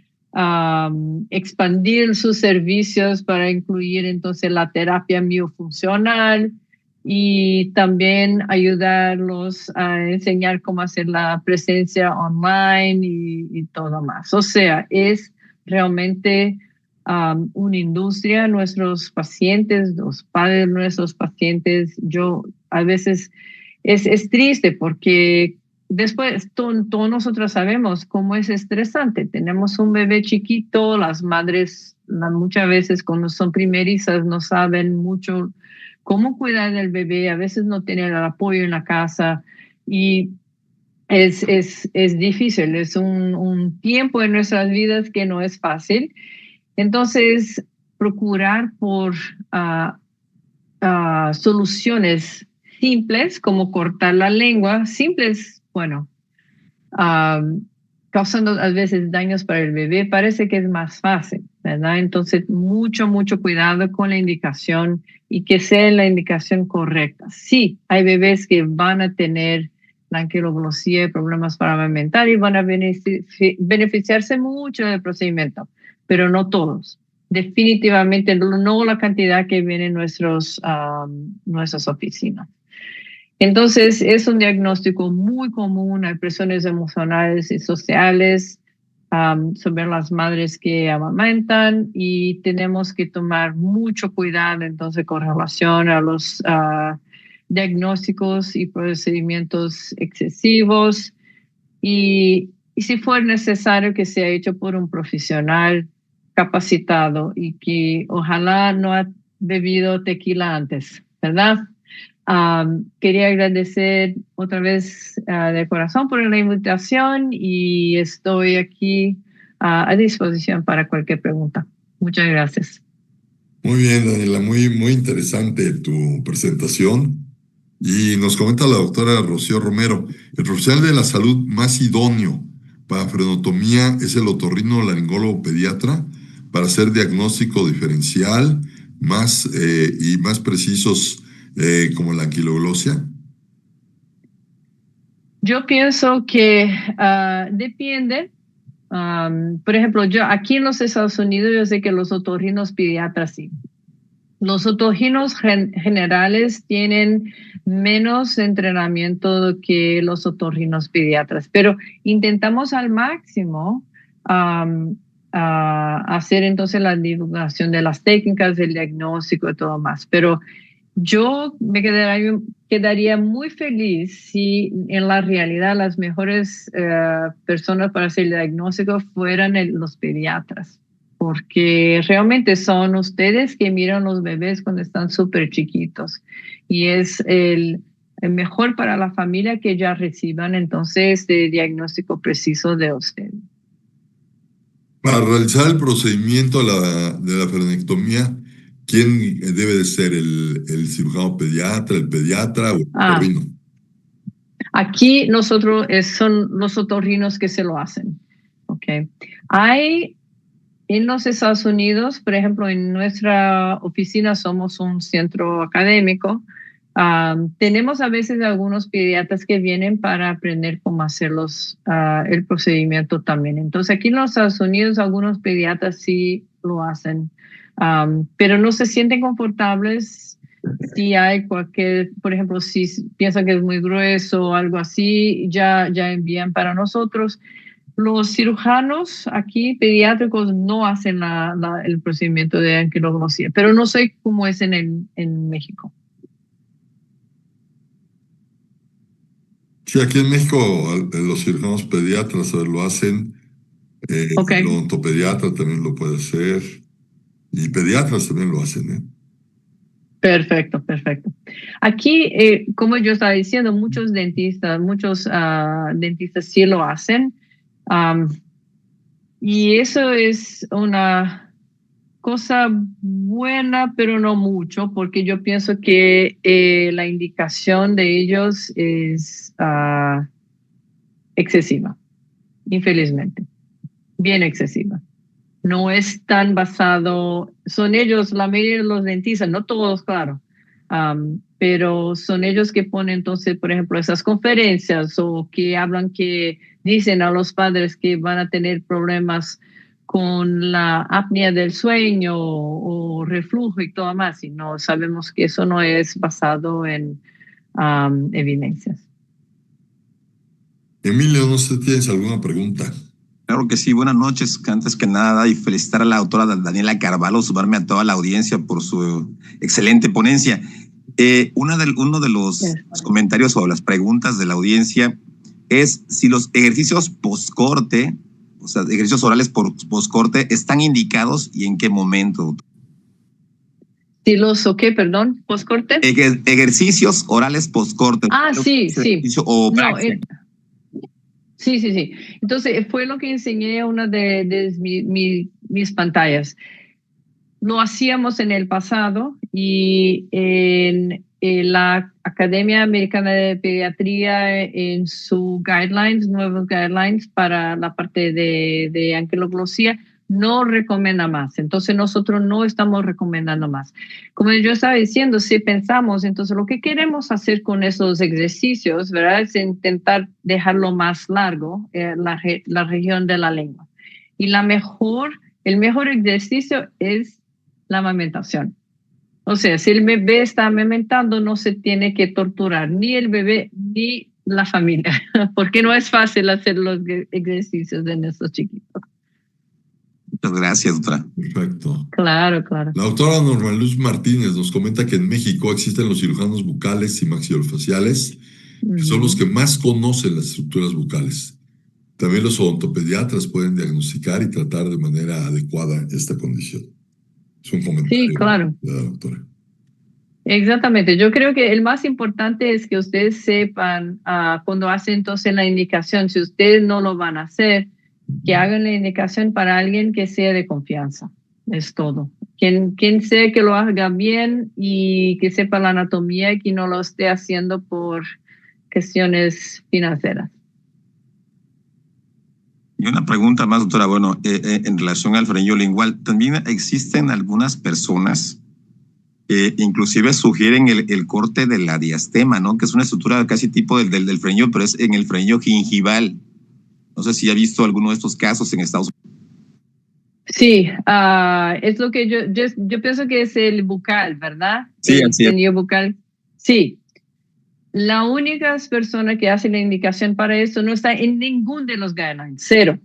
expandir sus servicios para incluir entonces la terapia miofuncional y también ayudarlos a enseñar cómo hacer la presencia online y todo más. O sea, es realmente una industria. Nuestros pacientes, los padres de nuestros pacientes, yo a veces es triste porque después todos nosotros sabemos cómo es estresante. Tenemos un bebé chiquito, las madres muchas veces cuando son primerizas no saben mucho cómo cuidar del bebé, a veces no tienen el apoyo en la casa y es difícil, es un tiempo en nuestras vidas que no es fácil. Entonces, procurar por soluciones simples como cortar la lengua, simples, bueno, causando a veces daños para el bebé, parece que es más fácil, ¿verdad? Entonces, mucho cuidado con la indicación y que sea la indicación correcta. Sí, hay bebés que van a tener la anquiloglosía y problemas para amamentar y van a beneficiarse mucho del procedimiento, pero no todos. Definitivamente no la cantidad que viene en nuestras oficinas. Entonces, es un diagnóstico muy común, hay presiones emocionales y sociales sobre las madres que amamantan y tenemos que tomar mucho cuidado entonces con relación a los diagnósticos y procedimientos excesivos y si fuera necesario que sea hecho por un profesional capacitado y que ojalá no ha bebido tequila antes, ¿verdad? Quería agradecer otra vez de corazón por la invitación y estoy aquí a disposición para cualquier pregunta. Muchas gracias. Muy bien, Daniela, muy interesante tu presentación. Y nos comenta la doctora Rocío Romero, el profesional de la salud más idóneo para frenotomía es el otorrinolaringólogo pediatra para hacer diagnóstico diferencial y más precisos como la anquiloglosia. Yo pienso que depende. Por ejemplo, yo aquí en los Estados Unidos yo sé que los otorrinos pediatras sí. Los otorrinos generales tienen menos entrenamiento que los otorrinos pediatras, pero intentamos al máximo hacer entonces la divulgación de las técnicas, del diagnóstico y todo más. Pero yo me quedaría muy feliz si en la realidad las mejores personas para hacer el diagnóstico fueran los pediatras, porque realmente son ustedes que miran los bebés cuando están súper chiquitos y es el mejor para la familia que ya reciban entonces este diagnóstico preciso de ustedes. Para realizar el procedimiento de la frenectomía, ¿quién debe de ser? ¿El cirujano pediatra, el pediatra o el otorrino? Aquí nosotros son los otorrinos que se lo hacen. Okay. Hay en los Estados Unidos, por ejemplo, en nuestra oficina somos un centro académico. Tenemos a veces algunos pediatras que vienen para aprender cómo hacer el procedimiento también. Entonces, aquí en los Estados Unidos algunos pediatras sí lo hacen, pero no se sienten confortables si hay por ejemplo, si piensan que es muy grueso o algo así, ya envían para nosotros. Los cirujanos aquí pediátricos no hacen el procedimiento de anquiloglosia, pero no sé cómo es en México. Sí, aquí en México los cirujanos pediatras lo hacen, Okay. el odontopediatra también lo puede hacer y pediatras también lo hacen, ¿eh? Perfecto. Aquí, como yo estaba diciendo, muchos dentistas sí lo hacen. Y eso es una cosa buena, pero no mucho, porque yo pienso que la indicación de ellos es excesiva, infelizmente, bien excesiva. No es tan basado, son ellos, la mayoría de los dentistas, no todos, claro, pero son ellos que ponen entonces, por ejemplo, esas conferencias o que hablan, que dicen a los padres que van a tener problemas con la apnea del sueño o reflujo y todo más, y no sabemos que eso no es basado en evidencias. Emilio, no sé si tienes alguna pregunta. Claro que sí, buenas noches. Antes que nada, y felicitar a la doctora Daniela Carvalho, sumarme a toda la audiencia por su excelente ponencia. Uno de los comentarios o las preguntas de la audiencia es si los ejercicios post-corte, o sea, ejercicios orales post-corte, están indicados y en qué momento. ¿Si los o qué, perdón? ¿Post-corte? Ejercicios orales post-corte. Sí. O praxia. Sí. Entonces, fue lo que enseñé a una de mis pantallas. Lo hacíamos en el pasado y en la Academia Americana de Pediatría, en sus guidelines, nuevos guidelines para la parte de anquiloglosía, no recomienda más. Entonces, nosotros no estamos recomendando más. Como yo estaba diciendo, si pensamos, entonces lo que queremos hacer con esos ejercicios, ¿verdad? Es intentar dejarlo más largo, la región de la lengua. Y el mejor ejercicio es la amamentación. O sea, si el bebé está amamentando, no se tiene que torturar ni el bebé ni la familia, porque no es fácil hacer los ejercicios en estos chiquitos. Muchas gracias, doctora. Perfecto. Claro. La doctora Norma Luz Martínez nos comenta que en México existen los cirujanos bucales y maxilofaciales, que son los que más conocen las estructuras bucales. También los odontopediatras pueden diagnosticar y tratar de manera adecuada esta condición. Es un comentario. Sí, claro. De la doctora. Exactamente. Yo creo que el más importante es que ustedes sepan cuando hacen entonces la indicación, si ustedes no lo van a hacer, que hagan la indicación para alguien que sea de confianza. Es todo. Quien sea que lo haga bien y que sepa la anatomía y que no lo esté haciendo por cuestiones financieras. Y una pregunta más, doctora. Bueno, en relación al frenillo lingual, también existen algunas personas que inclusive sugieren el corte de la diastema, ¿no? Que es una estructura casi tipo del frenillo, pero es en el frenillo gingival. No sé si ha visto alguno de estos casos en Estados Unidos. Sí, es lo que yo pienso que es el bucal, ¿verdad? Sí, el así es. frenillo bucal. Sí. La única persona que hace la indicación para esto no está en ningún de los guidelines. Cero.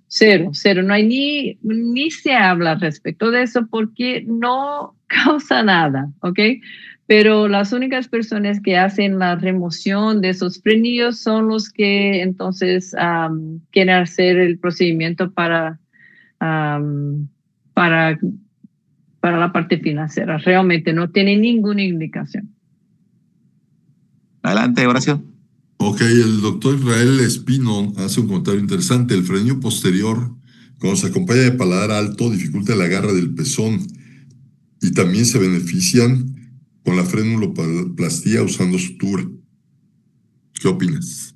No hay ni se habla respecto de eso porque no causa nada, ¿ok? Pero las únicas personas que hacen la remoción de esos frenillos son los que entonces quieren hacer el procedimiento para la parte financiera. Realmente no tiene ninguna indicación. Adelante, Horacio. Ok, el doctor Israel Espino hace un comentario interesante. El frenillo posterior, cuando se acompaña de paladar alto, dificulta el agarre del pezón y también se benefician con la frenuloplastía usando sutura. ¿Qué opinas?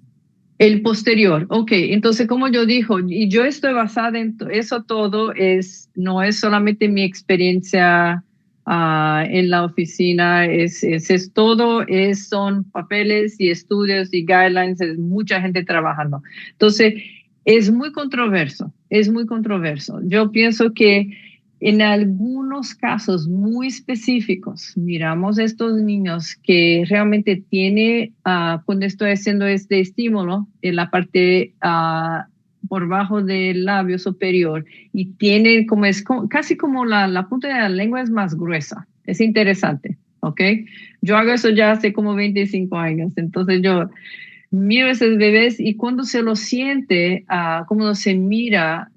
El posterior, ok. Entonces, como yo dijo, y yo estoy basada en eso todo, no es solamente mi experiencia en la oficina, es todo, son papeles y estudios y guidelines, es mucha gente trabajando. Entonces, es muy controverso. Yo pienso que en algunos casos muy específicos, miramos a estos niños que realmente tiene, cuando estoy haciendo este estímulo en la parte por bajo del labio superior y tiene casi como la punta de la lengua es más gruesa. Es interesante, ¿ok? Yo hago eso ya hace como 25 años, entonces yo miro a esos bebés y cuando se lo siente, cuando se mira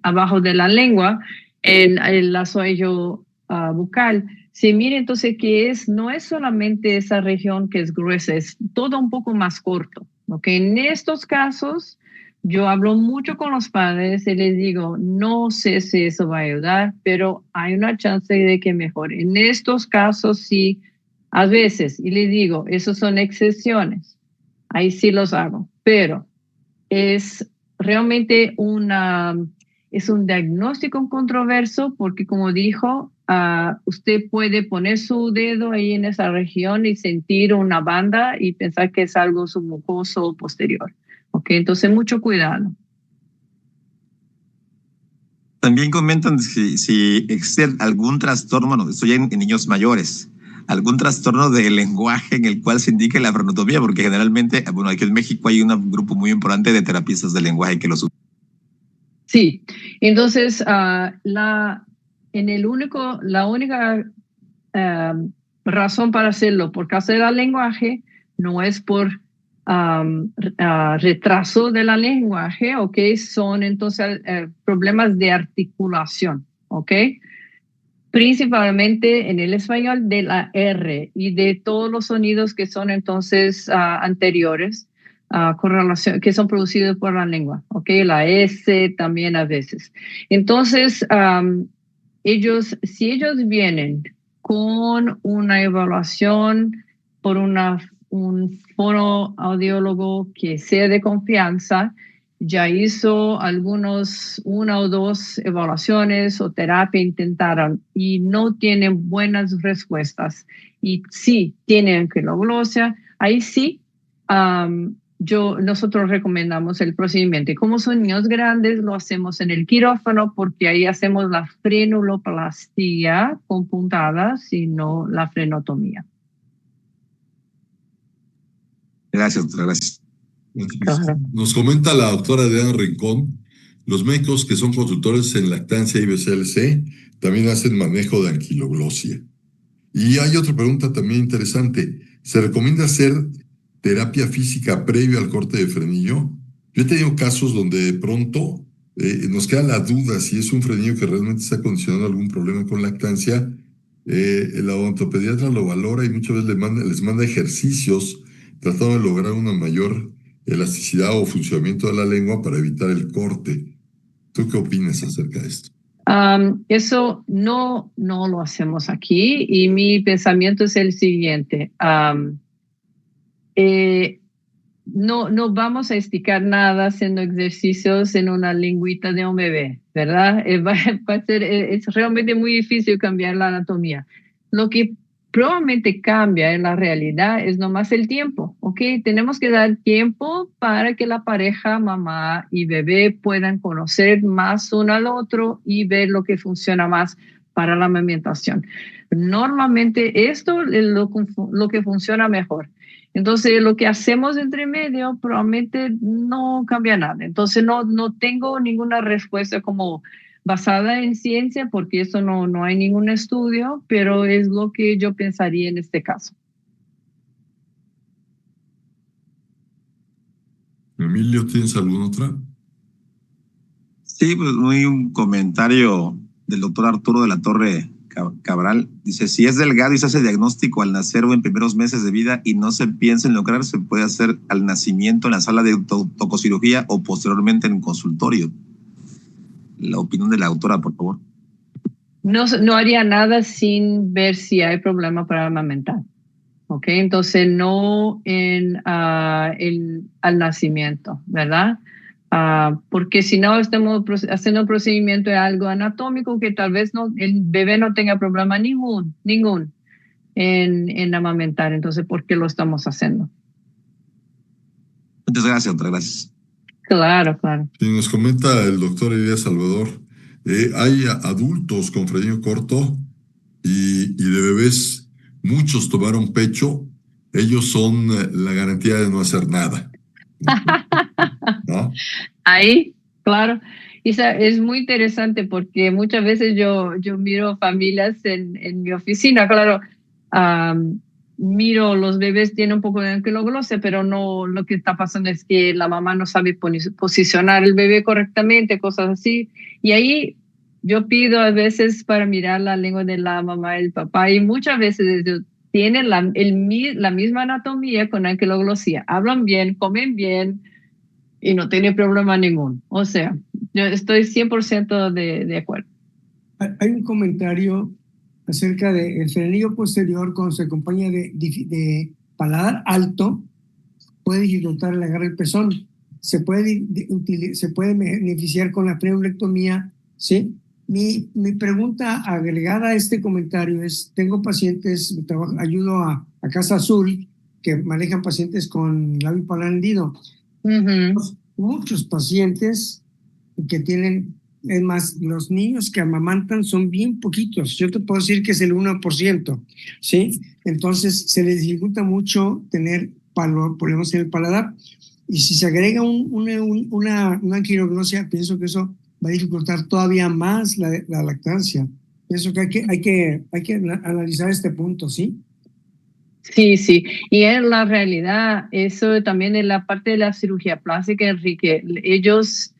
abajo de la lengua, el lazoello bucal, se mira entonces que no es solamente esa región que es gruesa, es todo un poco más corto. ¿Okay? En estos casos, Yo hablo mucho con los padres y les digo, no sé si eso va a ayudar, pero hay una chance de que mejore. En estos casos sí, a veces, y les digo, esos son excepciones. Ahí sí los hago, pero es realmente es un diagnóstico controverso porque como dijo, usted puede poner su dedo ahí en esa región y sentir una banda y pensar que es algo submucoso posterior. Ok, entonces mucho cuidado. También comentan si existe algún trastorno, bueno, esto ya en niños mayores, algún trastorno del lenguaje en el cual se indique la frenotopía, porque generalmente, bueno, aquí en México hay un grupo muy importante de terapistas del lenguaje que los usan. Sí, entonces la única razón para hacerlo por causa del lenguaje no es por retraso del lenguaje, ¿ok? Son entonces problemas de articulación, ¿ok? Principalmente en el español de la R y de todos los sonidos que son entonces anteriores con relación, que son producidos por la lengua, ¿ok? La S también a veces. Entonces, si ellos vienen con una evaluación por un fonoaudiólogo que sea de confianza, ya hizo una o dos evaluaciones o terapia, intentaron y no tienen buenas respuestas. Y sí tienen anquiloglosia, ahí sí, nosotros recomendamos el procedimiento. Y como son niños grandes, lo hacemos en el quirófano porque ahí hacemos la frenuloplastia con puntadas y no la frenotomía. Gracias, doctora, gracias. Claro. Nos comenta la doctora Diana Rincón, los médicos que son consultores en lactancia y BCLC también hacen manejo de anquiloglosia. Y hay otra pregunta también interesante. ¿Se recomienda hacer terapia física previo al corte de frenillo? Yo he tenido casos donde de pronto nos queda la duda si es un frenillo que realmente está condicionando algún problema con lactancia. El odontopediatra lo valora y muchas veces les manda ejercicios tratando de lograr una mayor elasticidad o funcionamiento de la lengua para evitar el corte. ¿Tú qué opinas acerca de esto? Eso no lo hacemos aquí y mi pensamiento es el siguiente. No vamos a esticar nada haciendo ejercicios en una lengüita de un bebé, ¿verdad? Es realmente muy difícil cambiar la anatomía. Lo que probablemente cambia en la realidad es nomás el tiempo, ¿ok? Tenemos que dar tiempo para que la pareja, mamá y bebé, puedan conocer más uno al otro y ver lo que funciona más para la amamentación. Normalmente esto es lo que funciona mejor. Entonces, lo que hacemos entre medio probablemente no cambia nada. Entonces, no tengo ninguna respuesta como basada en ciencia, porque eso no hay ningún estudio, pero es lo que yo pensaría en este caso. Emilio, ¿tienes alguna otra? Sí, pues muy un comentario del doctor Arturo de la Torre Cabral. Dice, si es delgado y se hace diagnóstico al nacer o en primeros meses de vida y no se piensa en lograr, se puede hacer al nacimiento en la sala de tococirugía o posteriormente en consultorio. La opinión de la autora, por favor. No haría nada sin ver si hay problema para amamentar. ¿Ok? Entonces, no al nacimiento, ¿verdad? Porque si no estamos haciendo un procedimiento de algo anatómico que tal vez el bebé no tenga problema ningún en amamentar. Entonces, ¿por qué lo estamos haciendo? Muchas gracias, doctora, gracias. Claro. Y nos comenta el doctor Elías Salvador, hay adultos con frenillo corto y de bebés, muchos tomaron pecho, ellos son la garantía de no hacer nada. ¿No? Ahí, claro. Es muy interesante porque muchas veces yo miro familias en mi oficina, claro, miro los bebés tienen un poco de anquiloglosia, pero no, lo que está pasando es que la mamá no sabe posicionar el bebé correctamente, cosas así. Y ahí yo pido a veces para mirar la lengua de la mamá y el papá y muchas veces tienen la misma anatomía con anquiloglosia, hablan bien, comen bien, y no tiene problema ninguno. O sea, yo estoy 100% de acuerdo. Hay un comentario acerca del frenillo posterior cuando se acompaña de paladar alto, puede dificultar el agarre del pezón. Se puede beneficiar con la frenectomía, ¿sí? Mi pregunta agregada a este comentario es, tengo pacientes, ayudo a Casa Azul, que manejan pacientes con labio paladar hendido. Muchos pacientes que tienen, es más, los niños que amamantan son bien poquitos. Yo te puedo decir que es el 1%, ¿sí? Entonces se les dificulta mucho tener problemas en el paladar. Y si se agrega una anquiloglosia, pienso que eso va a dificultar todavía más la lactancia. Pienso que hay que analizar este punto, ¿sí? Sí, sí. Y en la realidad, eso también es la parte de la cirugía plástica, Enrique. Ellos,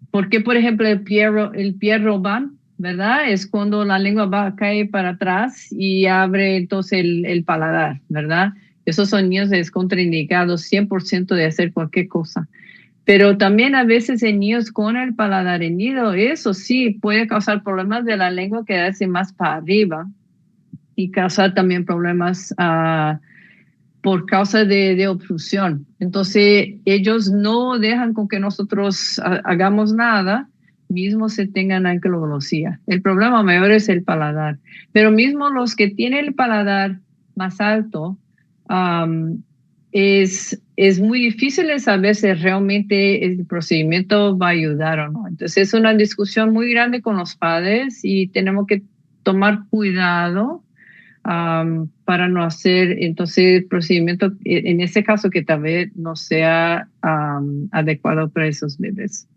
porque por ejemplo el pie Robin, ¿verdad? Es cuando la lengua cae para atrás y abre entonces el paladar, ¿verdad? Esos son niños es contraindicados 100% de hacer cualquier cosa. Pero también a veces en niños con el paladar hendido, eso sí puede causar problemas de la lengua que hace más para arriba y causar también problemas por causa de obstrucción. Entonces, ellos no dejan con que nosotros hagamos nada, mismo se tengan anquiloglosia. El problema mayor es el paladar. Pero mismo los que tienen el paladar más alto, es muy difícil de saber si realmente el procedimiento va a ayudar o no. Entonces, es una discusión muy grande con los padres y tenemos que tomar cuidado para no hacer entonces el procedimiento en ese caso que tal vez no sea adecuado para esos bebés.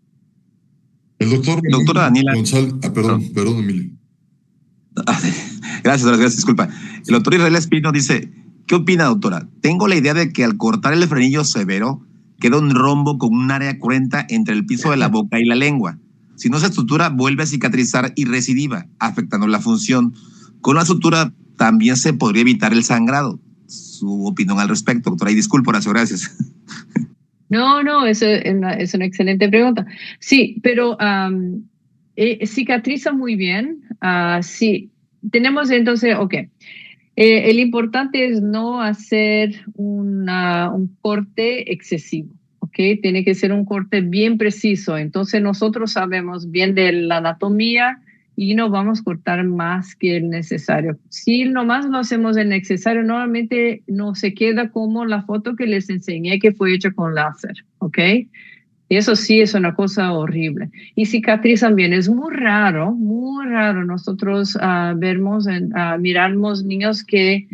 El Doctora Daniela González, perdón, Emilio. Gracias, disculpa. El doctor Israel Espino dice, ¿qué opina, doctora? Tengo la idea de que al cortar el frenillo severo queda un rombo con un área cruenta entre el piso de la boca y la lengua. Si no se estructura, vuelve a cicatrizar y recidiva, afectando la función. Con la sutura también se podría evitar el sangrado. Su opinión al respecto, doctora. Y disculpe, Horacio, gracias. No, eso es una excelente pregunta. Sí, pero cicatriza muy bien. Sí, tenemos entonces, el importante es no hacer un corte excesivo, ¿ok? Tiene que ser un corte bien preciso. Entonces nosotros sabemos bien de la anatomía y no vamos a cortar más que el necesario. Si nomás lo hacemos el necesario, normalmente no se queda como la foto que les enseñé que fue hecha con láser, ¿ok? Y eso sí es una cosa horrible. Y cicatrizan bien. Es muy raro nosotros miramos niños que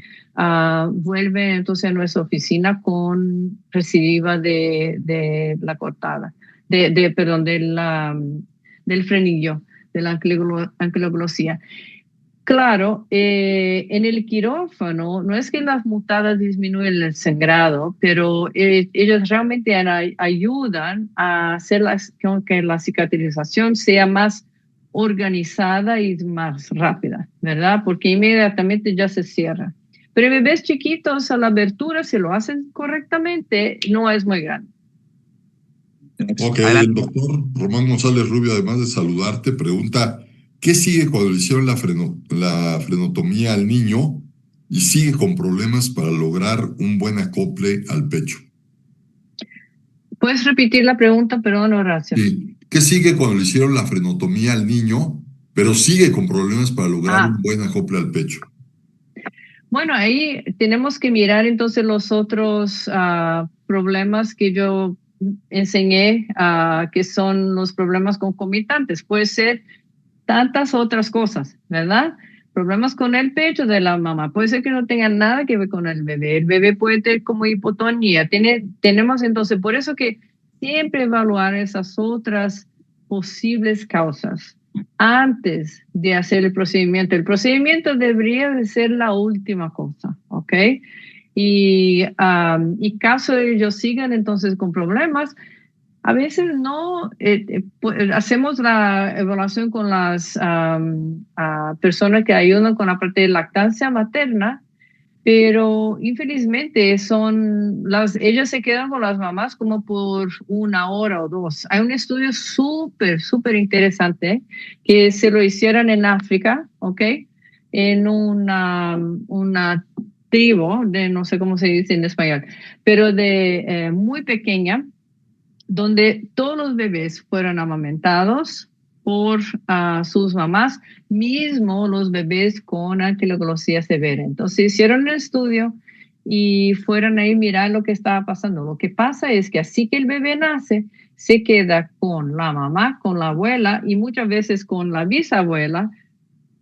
vuelven entonces a nuestra oficina con recidiva de la cortada, perdón, del frenillo, de la anquiloglosia. Claro, en el quirófano no es que las mutadas disminuyen el sangrado, pero ellos realmente ayudan a hacer que la cicatrización sea más organizada y más rápida, ¿verdad? Porque inmediatamente ya se cierra. Pero en bebés chiquitos, a la abertura, si lo hacen correctamente, no es muy grande. Ok, el doctor Román González Rubio, además de saludarte, pregunta, ¿qué sigue cuando le hicieron la frenotomía al niño y sigue con problemas para lograr un buen acople al pecho? ¿Puedes repetir la pregunta? Perdón, Horacio. Sí. ¿Qué sigue cuando le hicieron la frenotomía al niño, pero sigue con problemas para lograr un buen acople al pecho? Bueno, ahí tenemos que mirar entonces los otros problemas que yo enseñé, que son los problemas concomitantes. Puede ser tantas otras cosas, ¿verdad? Problemas con el pecho de la mamá. Puede ser que no tenga nada que ver con el bebé. El bebé puede tener como hipotonía. Tenemos entonces, por eso que siempre evaluar esas otras posibles causas antes de hacer el procedimiento. El procedimiento debería de ser la última cosa, ¿ok? Y caso de ellos sigan entonces con problemas, a veces no hacemos la evaluación con las personas que ayudan con la parte de lactancia materna, pero infelizmente ellas se quedan con las mamás como por 1 hora o 2. Hay un estudio súper interesante que se lo hicieron en África, ¿ok? En una tribu, no sé cómo se dice en español, pero de muy pequeña, donde todos los bebés fueron amamentados por sus mamás, mismo los bebés con anquiloglosía severa. Entonces hicieron un estudio y fueron ahí a mirar lo que estaba pasando. Lo que pasa es que así que el bebé nace, se queda con la mamá, con la abuela y muchas veces con la bisabuela,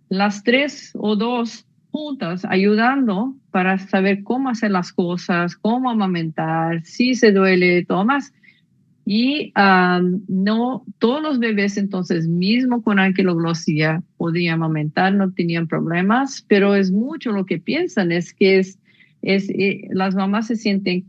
las 3 o 2 juntas, ayudando para saber cómo hacer las cosas, cómo amamentar, si se duele, todo más. Y no todos los bebés entonces, mismo con anquiloglosía, podían amamentar, no tenían problemas, pero es mucho lo que piensan, es que las mamás se sienten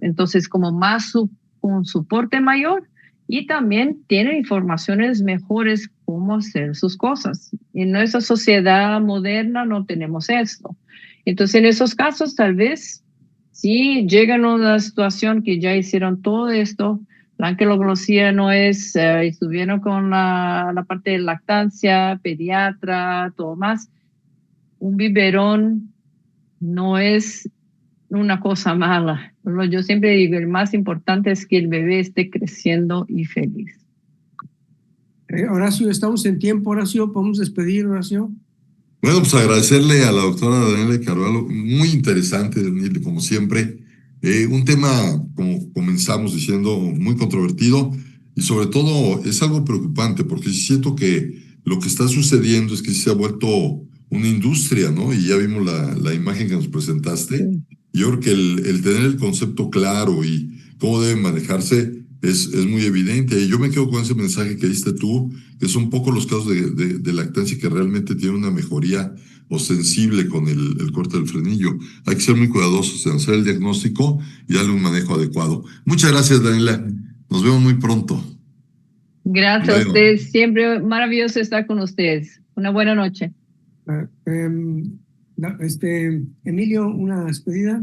entonces como más con soporte mayor y también tienen informaciones mejores cómo hacer sus cosas. En nuestra sociedad moderna no tenemos esto. Entonces en esos casos tal vez si llegan a una situación que ya hicieron todo esto, la anquiloglosía no es, estuvieron con la parte de lactancia, pediatra, todo más. Un biberón no es una cosa mala. Yo siempre digo, el más importante es que el bebé esté creciendo y feliz. Horacio, estamos en tiempo, Horacio, ¿podemos despedir, Horacio? Bueno, pues agradecerle a la doctora Daniela Carvalho, muy interesante, Daniel, como siempre. Un tema, como comenzamos diciendo, muy controvertido y sobre todo es algo preocupante porque siento que lo que está sucediendo es que se ha vuelto una industria, ¿no? Y ya vimos la imagen que nos presentaste. Sí. Yo creo que el tener el concepto claro y cómo debe manejarse es muy evidente. Y yo me quedo con ese mensaje que diste tú, que son pocos los casos de lactancia que realmente tienen una mejoría o sensible con el corte del frenillo. Hay que ser muy cuidadosos en hacer el diagnóstico y darle un manejo adecuado. Muchas gracias, Daniela. Nos vemos muy pronto. Gracias a ustedes. Siempre maravilloso estar con ustedes. Una buena noche. Emilio, una despedida.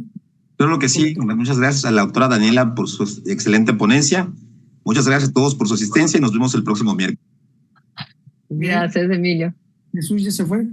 Claro que sí. Muchas gracias a la doctora Daniela por su excelente ponencia. Muchas gracias a todos por su asistencia y nos vemos el próximo miércoles. Gracias, Emilio. Jesús ya se fue.